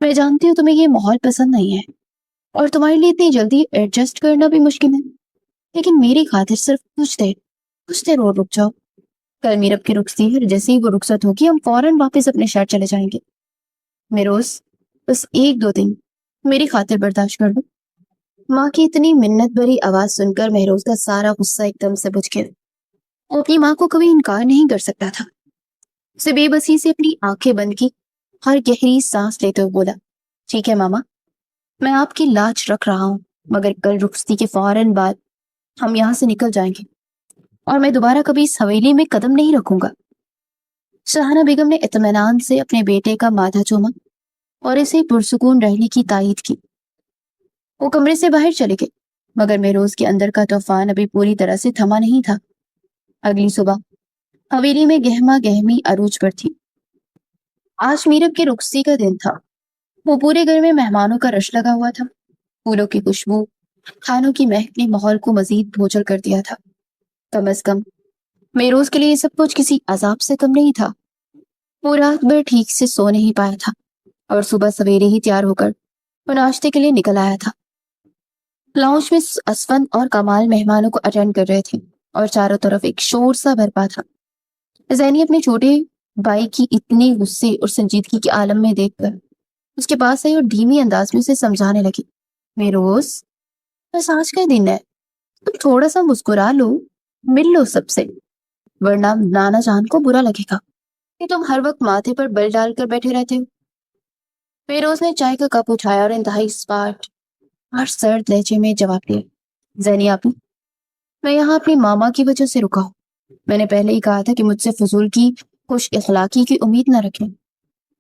میں جانتی ہوں تمہیں یہ ماحول پسند نہیں ہے اور تمہارے لیے اتنی جلدی ایڈجسٹ کرنا بھی مشکل ہے، لیکن میری خاطر صرف کچھ دیر اور رک جاؤ۔ کل میرب کی رخصتی ہے، جیسے ہی وہ رخصت ہوگی ہم فوراً واپس اپنے شہر چلے جائیں گے۔ مہروز، بس 1-2 دن میری خاطر برداشت کر دو۔ ماں کی اتنی منت بھری آواز سن کر مہروز کا سارا غصہ ایک دم سے بجھ گیا۔ وہ اپنی ماں کو کبھی انکار نہیں کر سکتا تھا۔ اسے بے بسی سے اپنی آنکھیں بند کی اور گہری سانس لیتے ہوئے بولا، ٹھیک ہے ماما، میں آپ کی لاج رکھ رہا ہوں، مگر کل رخصتی کے فوراً بعد ہم یہاں سے نکل جائیں گے اور میں دوبارہ کبھی اس حویلی میں قدم نہیں رکھوں گا۔ شاہانہ بیگم نے اطمینان سے اپنے بیٹے کا ماتھا چوما اور اسے پرسکون رہنے کی تائید کی۔ وہ کمرے سے باہر چلے گئے، مگر مہروز کے اندر کا طوفان ابھی پوری طرح سے تھما نہیں تھا۔ اگلی صبح حویلی میں گہما گہمی عروج پر تھی۔ آج میرب کی رخصتی کا دن تھا۔ وہ پورے گھر میں مہمانوں کا رش لگا ہوا تھا۔ پھولوں کی خوشبو، کھانوں کی مہک نے ماحول کو مزید بھوچل کر دیا تھا۔ کم از کم مہروز کے لیے یہ سب کچھ کسی عذاب سے کم نہیں تھا۔ وہ رات بھر ٹھیک سے سو نہیں پایا تھا اور صبح سویرے ہی تیار ہو کر وہ ناشتے کے لیے نکل آیا تھا۔ لاؤنج میں اسفند اور کمال مہمانوں کو اٹینڈ کر رہے تھے اور چاروں طرف ایک شور سا برپا تھا۔ زینی اپنے چھوٹے بھائی کی اتنی غصے اور سنجیدگی کے عالم میں دیکھ کر اس کے پاس آئی اور دھیمی انداز میں اسے سمجھانے لگی، مہروز، بس آج کا دن ہے، تم تھوڑا سا مسکرا لو، مل لو سب سے، ورنہ نانا جان کو برا لگے گا کہ تم ہر وقت ماتھے پر بل ڈال کر بیٹھے رہتے ہو۔ فیروز نے چائے کا کپ اٹھایا اور انتہائی اسپاٹ اور سرد لہجے میں جواب دیا، زینی آپی، میں یہاں اپنی ماما کی وجہ سے رکا ہوں۔ میں نے پہلے ہی کہا تھا کہ مجھ سے فضول کی خوش اخلاقی کی امید نہ رکھیں۔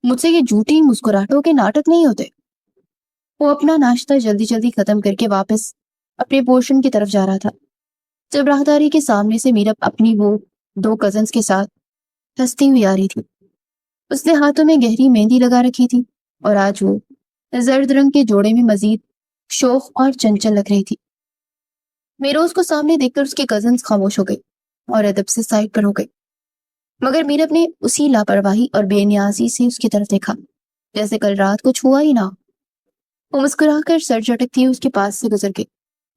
مجھ سے یہ جھوٹی مسکراہٹوں کے ناٹک نہیں ہوتے۔ وہ اپنا ناشتہ جلدی جلدی ختم کر کے واپس اپنے پورشن کی طرف جا رہا تھا جب راہداری کے سامنے سے میرب اپنی وہ 2 کزنز کے ساتھ ہنستی ہوئی آ رہی تھی۔ اس نے ہاتھوں میں گہری مہندی لگا رکھی تھی اور آج وہ زرد رنگ کے جوڑے میں مزید شوخ اور چنچل لگ رہی تھی۔ مہروز کو سامنے دیکھ کر اس کے کزنز خاموش ہو گئے اور ادب سے سائڈ پر ہو گئے، مگر میرب نے اسی لاپرواہی اور بے نیازی سے اس کی طرف دیکھا جیسے کل رات کچھ ہوا ہی نہ ہو۔ وہ مسکرا کر سر جھٹکتی ہوئی اس کے پاس سے گزر گئی۔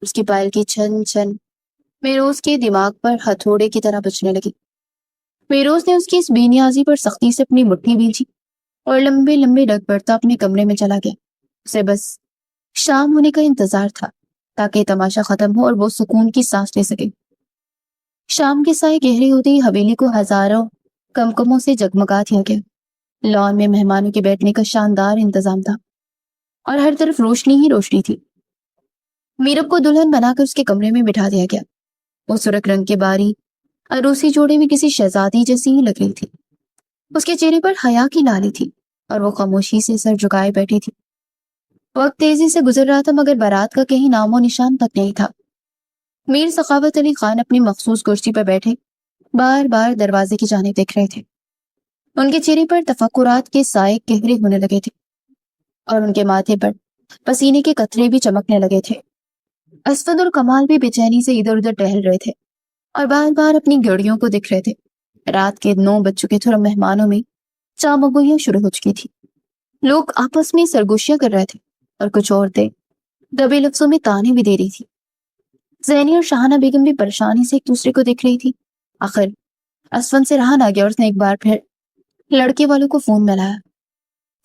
اس کی پائل کی چھن چھن مہروز کے دماغ پر ہتھوڑے کی طرح بجنے لگی۔ مہروز نے اس کی اس بے نیازی پر سختی سے اپنی مٹھی بھینچی اور لمبے لمبے ڈگ بڑھتا اپنے کمرے میں چلا گیا۔ اسے بس شام ہونے کا انتظار تھا تاکہ تماشا ختم ہو اور وہ سکون کی سانس لے سکے۔ شام کے سائے گہرے ہوتے ہی حویلی کو ہزاروں کمکموں سے جگمگا دیا گیا۔ لان میں مہمانوں کے بیٹھنے کا شاندار انتظام تھا اور ہر طرف روشنی ہی روشنی تھی۔ میرب کو دلہن بنا کر اس کے کمرے میں بٹھا دیا گیا۔ وہ سرخ رنگ کے باری عروسی جوڑے میں کسی شہزادی جیسی ہی لگ رہی تھی۔ اس کے چہرے پر حیا کی لالی تھی اور وہ خاموشی سے سر جھکائے بیٹھی تھی۔ وقت تیزی سے گزر رہا تھا مگر بارات کا کہیں نام و نشان تک نہیں تھا۔ میر سخاوت علی خان اپنی مخصوص کرسی پر بیٹھے بار بار دروازے کی جانب دیکھ رہے تھے۔ ان کے چہرے پر تفکرات کے سائے گہرے ہونے لگے تھے اور ان کے ماتھے پر پسینے کے قطرے بھی چمکنے لگے تھے۔ اسود اور کمال بھی بے چینی سے ادھر ادھر ٹہل رہے تھے اور بار بار اپنی گھڑیوں کو دیکھ رہے تھے۔ رات کے 9 بج چکے تھے اور مہمانوں میں چامگوئیاں شروع ہو چکی تھی۔ لوگ آپس میں سرگوشیاں کر رہے تھے اور کچھ عورتیں دبے لفظوں میں تانے بھی دے رہی تھی۔ زینی اور شاہانہ بیگم بھی پریشانی سے ایک دوسرے کو دیکھ رہی تھی۔ آخر اسفن سے رہا نہ گیا اور اس نے ایک بار پھر لڑکے والوں کو فون ملایا۔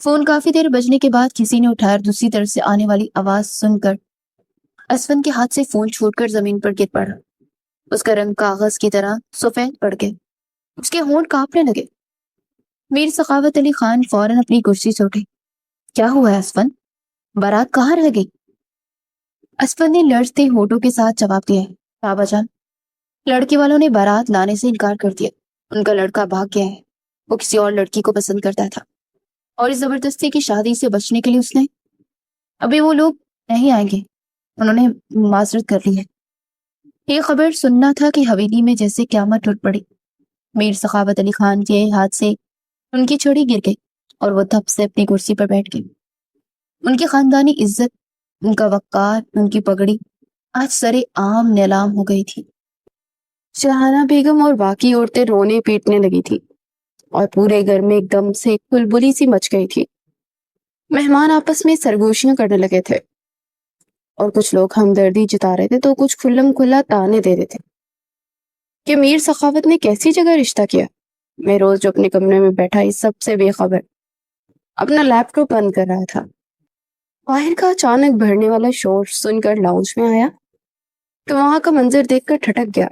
فون کافی دیر بجنے کے بعد کسی نے اٹھایا اور دوسری طرف سے آنے والی آواز سن کر اسفن کے ہاتھ سے فون چھوٹ کر زمین پر گر پڑا۔ اس کا رنگ کاغذ کی طرح سفید پڑ گیا۔ اس کے ہونٹ کانپنے لگے۔ میر سخاوت علی خان فوراً اپنی کرسی سے اٹھے۔ کیا ہوا ہے اسفن؟ بارات کہاں رہ گئی؟ اسفن نے لرزتے ہونٹوں کے ساتھ جواب دیا ہے، بابا جان، لڑکے والوں نے بارات لانے سے انکار کر دیا۔ ان کا لڑکا بھاگ گیا ہے۔ وہ کسی اور لڑکی کو پسند کرتا تھا اور اس زبردستی کی شادی سے بچنے کے لیے اس نے ابھی وہ لوگ نہیں آئیں گے۔ انہوں نے معذرت کر لی ہے۔ یہ خبر سننا تھا کہ حویلی میں جیسے قیامت ٹوٹ پڑی۔ میر سخاوت علی خان کے ہاتھ سے ان کی چھڑی گر گئی اور وہ دھپ سے اپنی کرسی پر بیٹھ گئی۔ ان کی خاندانی عزت، ان کا وقار، ان کی پگڑی آج سرے عام نیلام ہو گئی تھی۔ شاہانہ بیگم اور باقی عورتیں رونے پیٹنے لگی تھی اور پورے گھر میں ایک دم سے کھلبلی سی مچ گئی تھی۔ مہمان آپس میں سرگوشیاں کرنے لگے تھے اور کچھ لوگ ہمدردی جتا رہے تھے تو کچھ کھلم کھلا تانے دے رہے تھے کہ میر سخاوت نے کیسی جگہ رشتہ کیا۔ میں روز جو اپنے کمرے میں بیٹھا اس سب سے بے خبر اپنا لیپ ٹاپ بند کر رہا تھا، باہر کا اچانک بڑھنے والا شور سن کر لاؤنج میں آیا تو وہاں کا منظر دیکھ کر ٹھٹک گیا۔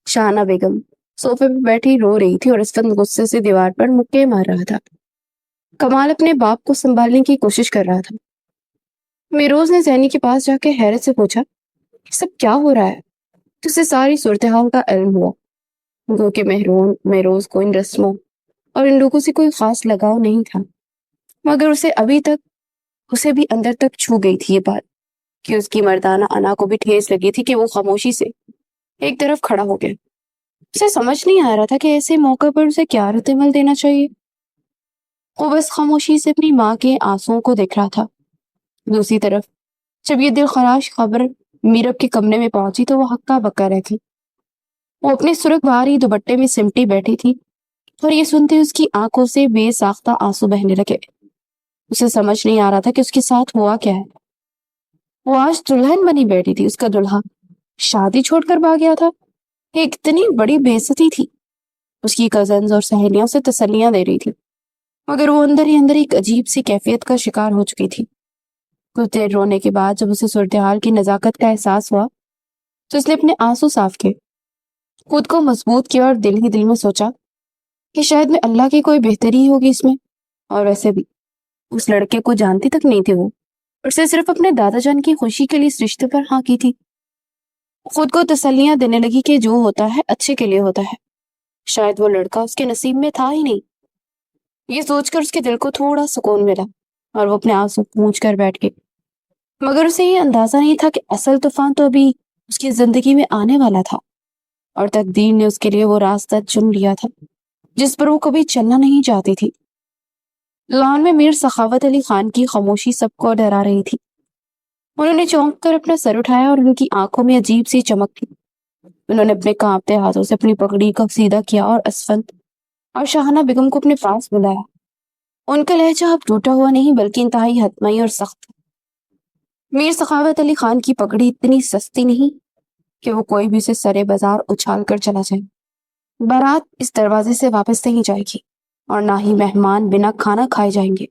شاہانہ بیگم صوفے پہ بیٹھی رو رہی تھی اور اسفند غصے سے دیوار پر مکے مار رہا تھا۔ کمال اپنے باپ کو سنبھالنے کی کوشش کر رہا تھا۔ میروز نے زینی کے پاس جا کے حیرت سے پوچھا، یہ سب کیا ہو رہا ہے؟ تو اسے ساری صورتحال کا علم ہوا۔ گو کہ میروز کو ان رسموں اور ان لوگوں سے کوئی خاص لگاؤ نہیں تھا، مگر اسے بھی اندر تک چھو گئی تھی یہ بات کہ اس کی مردانہ انا کو بھی ٹھیس لگی تھی کہ وہ خاموشی سے ایک طرف کھڑا ہو گیا۔ اسے سمجھ نہیں آ رہا تھا کہ ایسے موقع پر اسے کیا رد عمل دینا چاہیے۔ وہ بس خاموشی سے اپنی ماں کے آنسوؤں کو دیکھ رہا تھا۔ دوسری طرف جب یہ دل خراش خبر میرب کے کمرے میں پہنچی تو وہ ہکا بکا رہ گئی۔ وہ اپنے سرخ بھاری دوپٹے میں سمٹی بیٹھی تھی اور یہ سنتے اس کی آنکھوں سے بے ساختہ آنسو بہنے لگے۔ اسے سمجھ نہیں آ رہا تھا کہ اس کے ساتھ ہوا کیا ہے۔ وہ آج دلہن بنی بیٹھی تھی، اس کا دلہا شادی چھوڑ کر بھاگ گیا تھا۔ یہ اتنی بڑی بے عزتی تھی۔ اس کی کزنز اور سہیلیاں اسے تسلیاں دے رہی تھی مگر وہ اندر ہی اندر ایک عجیب سی کیفیت کا شکار ہو چکی تھی۔ کچھ دیر رونے کے بعد جب اسے صورتحال کی نزاکت کا احساس ہوا تو اس نے اپنے آنسو صاف کیے، خود کو مضبوط کیا اور دل ہی دل میں سوچا کہ شاید میں اللہ کی کوئی بہتری ہی ہوگی اس میں۔ اور ویسے بھی اس لڑکے کو جانتی تک نہیں تھی وہ، اور اسے صرف اپنے دادا جان کی خوشی کے لیے اس رشتے پر ہاں کی تھی۔ خود کو تسلیاں دینے لگی کہ جو ہوتا ہے اچھے کے لیے ہوتا ہے، شاید وہ لڑکا اس کے نصیب میں تھا ہی نہیں۔ یہ سوچ کر اس کے دل کو تھوڑا سکون ملا اور وہ اپنے آنسو پونچھ کر بیٹھ گئی، مگر اسے یہ اندازہ نہیں تھا کہ اصل طوفان تو ابھی اس کی زندگی میں آنے والا تھا اور تقدیر نے اس کے لیے وہ راستہ چن لیا تھا جس پر وہ کبھی چلنا نہیں چاہتی تھی۔ لان میں میر سخاوت علی خان کی خاموشی سب کو ڈرا رہی تھی۔ انہوں نے چونک کر اپنا سر اٹھایا اور ان کی آنکھوں میں عجیب سی چمک تھی۔ انہوں نے اپنے کانپتے ہاتھوں سے اپنی پگڑی کو سیدھا کیا اور اسفند اور شاہانہ بیگم کو اپنے پاس بلایا۔ ان کا لہجہ اب ٹوٹا ہوا نہیں بلکہ انتہائی حتمی اور سخت۔ میر سخاوت علی خان کی پگڑی اتنی سستی نہیں کہ وہ کوئی بھی اسے سرے بازار اچھال کر چلا جائے۔ بارات اس دروازے سے واپس نہیں جائے گی اور نہ ہی مہمان بنا کھانا کھائے جائیں گے۔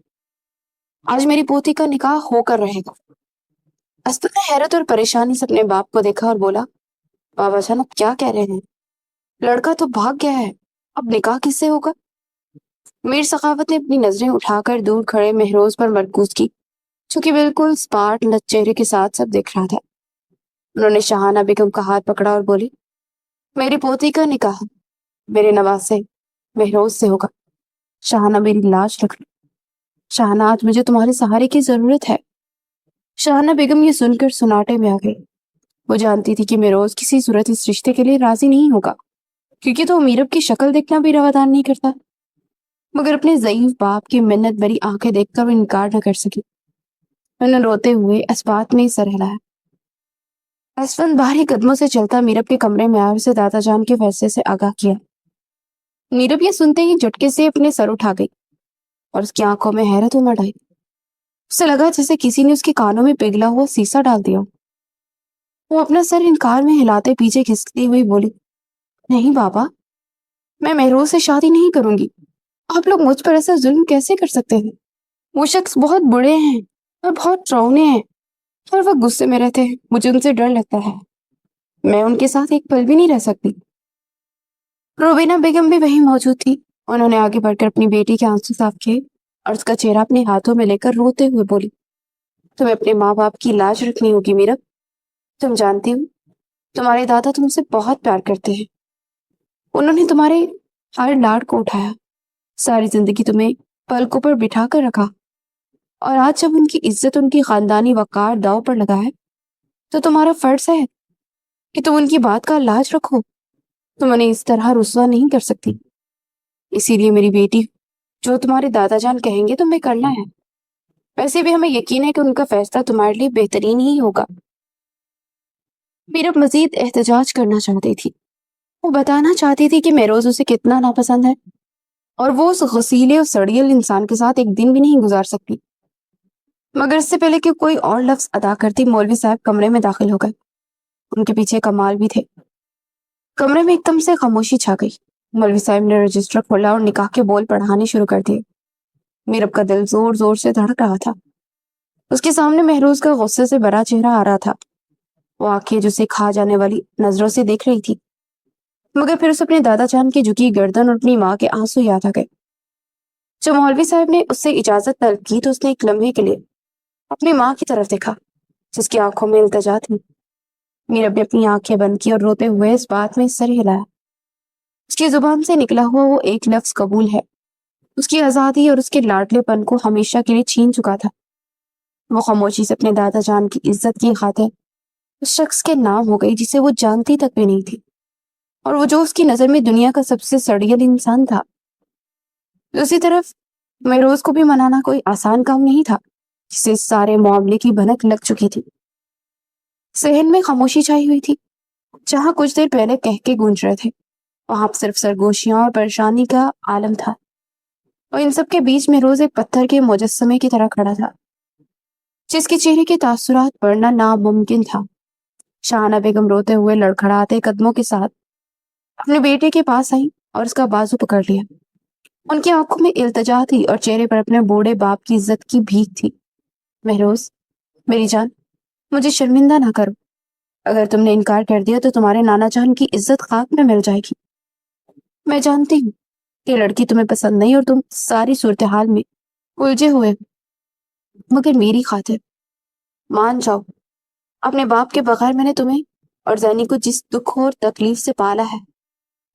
آج میری پوتی کا نکاح ہو کر رہے گا۔ اسفند نے حیرت اور پریشانی سے اپنے باپ کو دیکھا اور بولا، بابا جان اب کیا کہہ رہے ہیں؟ لڑکا تو بھاگ گیا ہے، اب نکاح کس سے ہوگا؟ میر سخاوت نے اپنی نظریں اٹھا کر دور کھڑے مہروز پر مرکوز کی جو کہ بالکل سپاٹ لچ چہرے کے ساتھ سب دیکھ رہا تھا۔ انہوں نے شاہانہ بیگم کا ہاتھ پکڑا اور بولی، میری پوتی کا نکاح میرے نواسے مہروز سے ہوگا۔ شاہانہ میری لاش رکھ لو۔ شاہانہ آج مجھے تمہارے سہارے کی ضرورت ہے۔ شاہانہ بیگم یہ سن کر سناٹے میں آ گئی۔ وہ جانتی تھی کہ مہروز کسی صورت اس رشتے کے لیے راضی نہیں ہوگا، کیونکہ تو میرب کی شکل دیکھنا بھی روادان نہیں کرتا، مگر اپنے ضعیف باپ کی منت بھری آنکھیں دیکھ کر وہ انکار نہ کر سکی۔ انہوں نے روتے ہوئے اسبات میں سر ہلایا۔ اسفند بھاری قدموں سے چلتا میرب کے کمرے میں آیا، اسے دادا جان کے فیصلے سے آگاہ کیا۔ میرب یہ سنتے ہی جھٹکے سے اپنے سر اٹھا گئی اور اس کی آنکھوں میں حیرت امڑ آئی۔ اسے لگا جیسے کسی نے اس کے کانوں میں پگھلا ہوا سیسا ڈال دیا۔ وہ اپنا سر انکار میں ہلاتے پیچھے کھسکتی ہوئی بولی، نہیں بابا، میں مہروز سے شادی نہیں کروں گی۔ آپ لوگ مجھ پر ایسا ظلم کیسے کر سکتے ہیں؟ وہ شخص بہت بڑے ہیں اور بہت ڈراؤنے ہیں، ہر وقت غصے میں رہتے ہیں، مجھے ان سے ڈر لگتا ہے، میں ان کے ساتھ ایک پل بھی نہیں رہ سکتی۔ روبینہ بیگم بھی وہیں موجود تھی۔ انہوں نے آگے بڑھ کر اپنی بیٹی کے آنسو صاف کیے اور اس کا چہرہ اپنے ہاتھوں میں لے کر روتے ہوئے بولی، تمہیں اپنے ماں باپ کی لاج رکھنی ہوگی میرب۔ تم جانتی ہو تمہارے دادا تم سے بہت پیار کرتے ہیں، انہوں نے تمہارے ہر لاڈ کو اٹھایا، ساری زندگی تمہیں پلکوں پر بٹھا کر رکھا، اور آج جب ان کی عزت، ان کی خاندانی وقار داؤ پر لگا ہے تو تمہارا فرض ہے کہ تم ان کی بات کا لاج رکھو۔ تم انہیں اس طرح رسوا نہیں کر سکتی۔ اسی لیے میری بیٹی، جو تمہارے دادا جان کہیں گے تمہیں کرنا ہے۔ ویسے بھی ہمیں یقین ہے کہ ان کا فیصلہ تمہارے لیے بہترین ہی ہوگا۔ میرب مزید احتجاج کرنا چاہتی تھی۔ وہ بتانا چاہتی تھی کہ مہروز اسے کتنا ناپسند ہے اور وہ اس غسیلے اور سڑیل انسان کے ساتھ ایک دن بھی نہیں گزار سکتی، مگر اس سے پہلے کہ کوئی اور لفظ ادا کرتی، مولوی صاحب کمرے میں داخل ہو گئے۔ ان کے پیچھے کمال بھی تھے۔ کمرے میں ایک دم سے خاموشی چھا گئی۔ مولوی صاحب نے رجسٹر کھولا اور نکاح کے بول پڑھانے شروع کر دیے۔ میرب کا دل زور زور سے دھڑک رہا تھا۔ اس کے سامنے مہروز کا غصے سے بھرا چہرہ آ رہا تھا۔ وہ آنکھیں جو اسے کھا جانے والی نظروں سے دیکھ رہی تھی، مگر پھر اسے اپنے دادا جان کی جھکی گردن اور اپنی ماں کے آنسو یاد آ گئے۔ جب مولوی صاحب نے اس سے اجازت طلب کی تو اس نے ایک لمحے کے لیے اپنی ماں کی طرف دیکھا، جس کی آنکھوں میں التجا تھی۔ میرب نے اپنی آنکھیں بند کی اور روتے ہوئے اس بات میں سر ہلایا۔ اس کی زبان سے نکلا ہوا وہ ایک لفظ قبول ہے، اس کی آزادی اور اس کے لاڈلے پن کو ہمیشہ کے لیے چھین چکا تھا۔ وہ خاموشی سے اپنے دادا جان کی عزت کی خاطر اس شخص کے نام ہو گئی جسے وہ جانتی تک بھی نہیں تھی، اور وہ جو اس کی نظر میں دنیا کا سب سے سڑیل انسان تھا۔ دوسری طرف مہروز کو بھی منانا کوئی آسان کام نہیں تھا، جسے اس سارے معاملے کی بھنک لگ چکی تھی۔ صحن میں خاموشی چھائی ہوئی تھی۔ جہاں کچھ دیر پہلے کہکے گونج رہے تھے، وہاں صرف سرگوشیاں اور پریشانی کا عالم تھا، اور ان سب کے بیچ میں روز ایک پتھر کے مجسمے کی طرح کھڑا تھا، جس کے چہرے کے تاثرات پڑھنا ناممکن تھا۔ شاہانہ بیگم روتے ہوئے لڑکھڑاتے قدموں کے ساتھ اپنے بیٹے کے پاس آئی اور اس کا بازو پکڑ لیا۔ ان کی آنکھوں میں التجا تھی اور چہرے پر اپنے بوڑھے باپ کی عزت کی بھیک تھی۔ مہروز، میری جان، مجھے شرمندہ نہ کرو۔ اگر تم نے انکار کر دیا تو تمہارے نانا جان کی عزت خاک میں مل جائے گی۔ میں جانتی ہوں کہ لڑکی تمہیں پسند نہیں اور تم ساری صورتحال میں الجھے ہوئے ہو، مگر میری خاطر مان جاؤ۔ اپنے باپ کے بغیر میں نے تمہیں اور زینی کو جس دکھ اور تکلیف سے پالا ہے،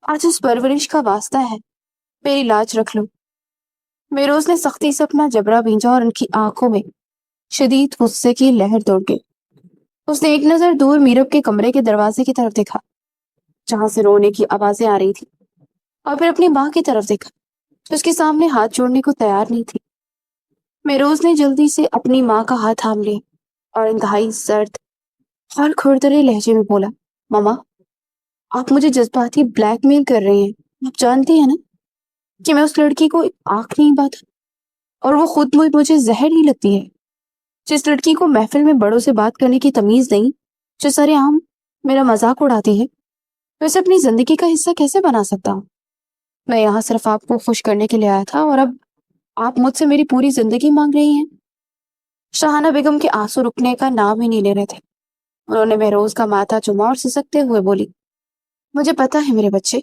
آج اس پرورش کا واسطہ ہے، میری لاج رکھ لو۔ مہروز نے سختی سے اپنا جبرا بھینجا اور ان کی آنکھوں میں شدید غصے کی لہر دوڑ گئی۔ اس نے ایک نظر دور میرب کے کمرے کے دروازے کی طرف دیکھا، جہاں سے رونے کی آوازیں آ رہی تھی، اور پھر اپنی ماں کی طرف دیکھا، جو اس کے سامنے ہاتھ جوڑنے کو تیار نہیں تھی۔ مہروز نے جلدی سے اپنی ماں کا ہاتھ تھام لیا اور انتہائی سرد اور کھردرے لہجے میں بولا، ماما، آپ مجھے جذباتی بلیک میل کر رہے ہیں۔ آپ جانتی ہیں نا کہ میں اس لڑکی کو آنکھ نہیں بات، اور وہ خود مجھے زہر ہی لگتی ہے۔ جس لڑکی کو محفل میں بڑوں سے بات کرنے کی تمیز نہیں، جو سرے عام میرا مذاق اڑاتی ہے، ویسے اپنی زندگی کا حصہ کیسے بنا سکتا ہوں؟ میں یہاں صرف آپ کو خوش کرنے کے لیے آیا تھا، اور اب آپ مجھ سے میری پوری زندگی مانگ رہی ہیں۔ شاہانہ بیگم کے آنسو رکنے کا نام ہی نہیں لے رہے تھے۔ انہوں نے مہروز کا ماتھا چوما اور سسکتے ہوئے بولی، مجھے پتا ہے میرے بچے،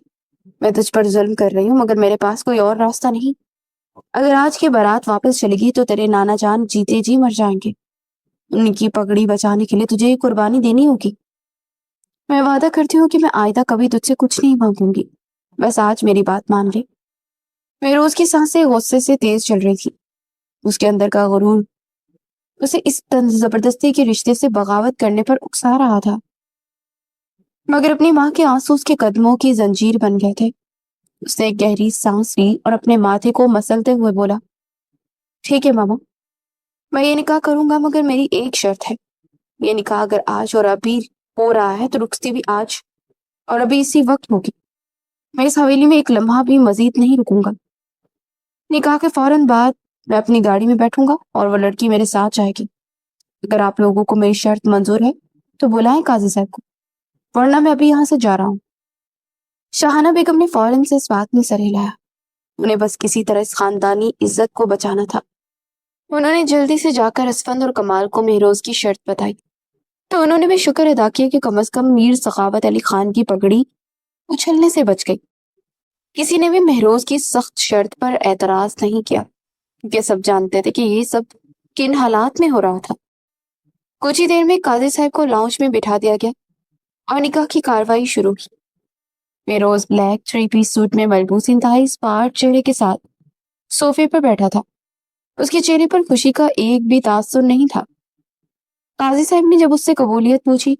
میں تجھ پر ظلم کر رہی ہوں، مگر میرے پاس کوئی اور راستہ نہیں۔ اگر آج کی بارات واپس چلے گی تو تیرے نانا جان جیتے جی مر جائیں گے۔ ان کی پگڑی بچانے کے لیے تجھے یہ قربانی دینی ہوگی۔ میں وعدہ کرتی ہوں کہ میں آئندہ کبھی تجھ سے کچھ نہیں مانگوں گی، بس آج میری بات مان لے۔ مہروز کی سانسیں غصے سے تیز چل رہی تھی۔ اس کے اندر کا غرور اسے اس زبردستی کے رشتے سے بغاوت کرنے پر اکسا رہا تھا، مگر اپنی ماں کے آنسو اس کے قدموں کی زنجیر بن گئے تھے۔ اس نے ایک گہری سانس لی اور اپنے ماتھے کو مسلتے ہوئے بولا، ٹھیک ہے ماما، میں یہ نکاح کروں گا، مگر میری ایک شرط ہے۔ یہ نکاح اگر آج اور ابھی ہو رہا ہے تو رخصتی بھی آج اور ابھی اسی وقت ہوگی۔ میں اس حویلی میں ایک لمحہ بھی مزید نہیں رکوں گا۔ نکاح کے فوراً بعد میں اپنی گاڑی میں بیٹھوں گا اور وہ لڑکی میرے ساتھ جائے گی۔ اگر آپ لوگوں کو میری شرط منظور ہے تو بلائیں قاضی صاحب کو، ورنہ میں ابھی یہاں سے جا رہا ہوں۔ شاہانہ بیگم نے فوراً سے اس بات میں سر ہلایا۔ انہیں بس کسی طرح اس خاندانی عزت کو بچانا تھا۔ انہوں نے جلدی سے جا کر اسفند اور کمال کو مہروز کی شرط بتائی تو انہوں نے بھی شکر ادا کیا کہ کم از کم میر سخاوت علی خان کی پگڑی اچھلنے سے بچ گئی۔ کسی نے بھی مہروز کی سخت شرط پر اعتراض نہیں کیا، کیونکہ سب جانتے تھے کہ یہ سب کن حالات میں ہو رہا تھا۔ کچھ ہی دیر میں قاضی صاحب کو لاؤنج میں بٹھا دیا گیا اور نکاح کی کاروائی شروع کی۔ مہروز بلیک 3 پیس سوٹ میں ملبوس انتہائی اسمارٹ چہرے کے ساتھ صوفے پر بیٹھا تھا۔ اس کے چہرے پر خوشی کا ایک بھی تاثر نہیں تھا۔ قاضی صاحب نے جب اس سے قبولیت پوچھی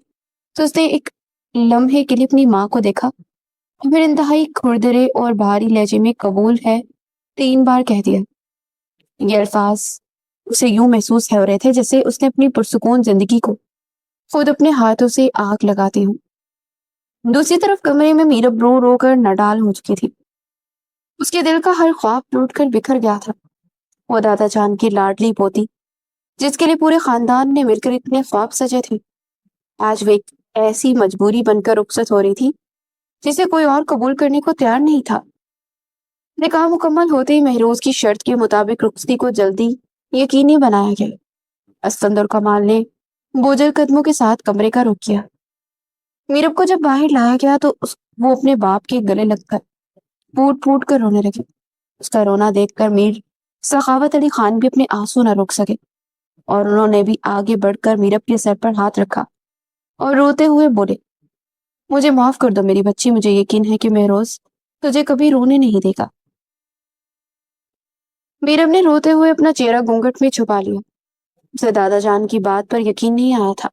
تو اس نے ایک لمحے کے لیے اپنی ماں کو دیکھا اور پھر انتہائی کھردرے اور بھاری لہجے میں قبول ہے 3 بار کہہ دیا۔ یہ الفاظ اسے یوں محسوس ہو رہے تھے جیسے اس نے اپنی پرسکون زندگی کو خود اپنے ہاتھوں سے آگ لگاتی ہوں۔ دوسری طرف کمرے میں میرب رو رو کر نڈال ہو چکی تھی۔ اس کے دل کا ہر خواب ٹوٹ کر بکھر گیا تھا۔ وہ دادا جان کی لاڈلی پوتی جس کے لیے پورے خاندان نے مل کر اتنے خواب سجے تھے، آج وہ ایک ایسی مجبوری بن کر رخصت ہو رہی تھی جسے کوئی اور قبول کرنے کو تیار نہیں تھا۔ نکاح مکمل ہوتے ہی مہروز کی شرط کے مطابق رخصتی کو جلدی یقینی بنایا گیا۔ اسفند اور کمال نے بوجھل قدموں کے ساتھ کمرے کا رخ کیا۔ میرب کو جب باہر لایا گیا تو وہ اپنے باپ کے گلے لگ کر پھوٹ پھوٹ کر رونے لگی۔ اس کا رونا دیکھ کر میر سخاوت علی خان بھی اپنے آنسو نہ روک سکے اور انہوں نے بھی آگے بڑھ کر میرب کے سر پر ہاتھ رکھا اور روتے ہوئے بولے، مجھے معاف کر دو میری بچی، مجھے یقین ہے کہ مہروز تجھے کبھی رونے نہیں دے گا۔ میرب نے روتے ہوئے اپنا چہرہ گھونگھٹ میں چھپا لیا۔ اسے دادا جان کی بات پر یقین نہیں آیا تھا،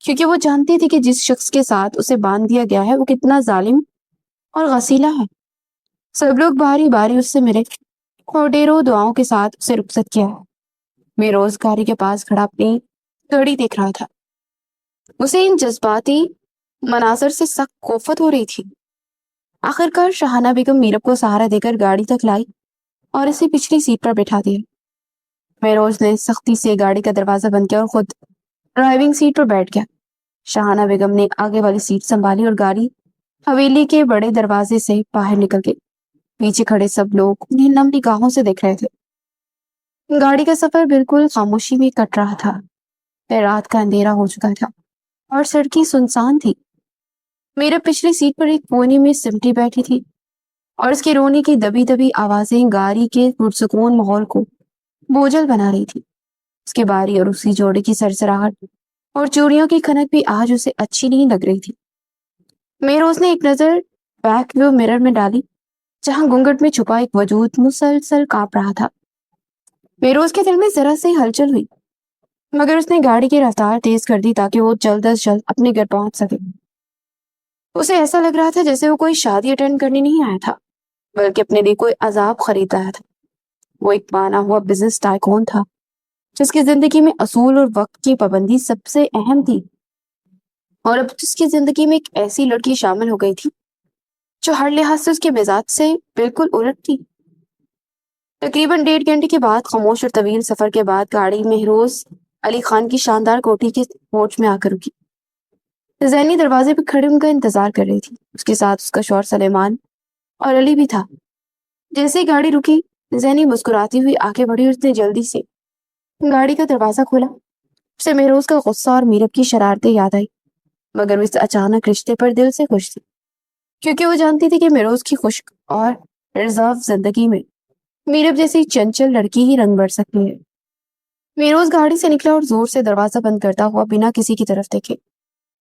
کیونکہ وہ جانتی تھی کہ جس شخص کے ساتھ اسے باندھ دیا گیا ہے وہ کتنا ظالم اور غسیلہ ہے۔ سب لوگ باری باری اس سے ملے اور ڈیروں دعاؤں کے ساتھ اسے رخصت کیا۔ مہروز گاڑی کے پاس کھڑا اپنی گھڑی دیکھ رہا تھا۔ اسے ان جذباتی مناظر سے سخت خوفت ہو رہی تھی۔ آخرکار شاہانہ بیگم میرب کو سہارا دے کر گاڑی تک لائی اور اسے پچھلی سیٹ پر بٹھا دیا۔ مہروز نے سختی سے گاڑی کا دروازہ بند کیا اور خود ڈرائیونگ سیٹ پر بیٹھ گیا۔ شاہانہ بیگم نے آگے والی سیٹ سنبھالی اور گاڑی حویلی کے بڑے دروازے سے باہر نکل گئی۔ پیچھے کھڑے سب لوگ انہیں نم نگاہوں سے دیکھ رہے تھے۔ گاڑی کا سفر بالکل خاموشی میں کٹ رہا تھا۔ رات کا اندھیرا ہو چکا تھا اور سڑکیں سنسان تھی۔ میرا پچھلی سیٹ پر ایک کونے میں سمٹی بیٹھی تھی اور اس کے رونے کی دبی دبی آوازیں گاڑی کے پرسکون ماحول کو بوجھل بنا رہی تھی۔ اس کے باری اور اسی جوڑے کی سرسراہٹ اور چوڑیوں کی کھنک بھی آج اسے اچھی نہیں لگ رہی تھی۔ مہروز نے ایک نظر بیک ویو مرر میں ڈالی جہاں گھونگھٹ میں چھپا ایک وجود مسلسل کانپ رہا تھا۔ مہروز کے دل میں ذرا سی ہلچل ہوئی، مگر اس نے گاڑی کی رفتار تیز کر دی تاکہ وہ جلد از جلد اپنے گھر پہنچ سکے۔ اسے ایسا لگ رہا تھا جیسے وہ کوئی شادی اٹینڈ کرنے نہیں آیا تھا بلکہ اپنے لیے کوئی عذاب خرید آیا تھا۔ وہ ایک مانا ہوا بزنس ٹائکون تھا جس کی زندگی میں اصول اور وقت کی پابندی سب سے اہم تھی، اور اب جس کی زندگی میں ایک ایسی لڑکی شامل ہو گئی تھی جو ہر لحاظ سے اس کے مزاج سے بالکل الٹ تھی۔ تقریباً 1.5 گھنٹے کے بعد خاموش اور طویل سفر کے بعد گاڑی مہروز علی خان کی شاندار کوٹھی کے پورچ میں آ کر رکی۔ زینی دروازے پہ کھڑے ان کا انتظار کر رہی تھی۔ اس کے ساتھ اس کا شوہر سلیمان اور علی بھی تھا۔ جیسے ہی گاڑی رکی زینی مسکراتی ہوئی آگے بڑھی اور اس نے جلدی سے گاڑی کا دروازہ کھولا۔ اسے مہروز کا غصہ اور میرب کی شرارتیں یاد آئی، مگر وہ اس اچانک رشتے پر دل سے خوش تھی، کیونکہ وہ جانتی تھی کہ مہروز کی خشک اور ریزرو زندگی میں میرب جیسی چنچل لڑکی ہی رنگ بھر سکتی ہے۔ مہروز گاڑی سے نکلا اور زور سے دروازہ بند کرتا ہوا بنا کسی کی طرف دیکھے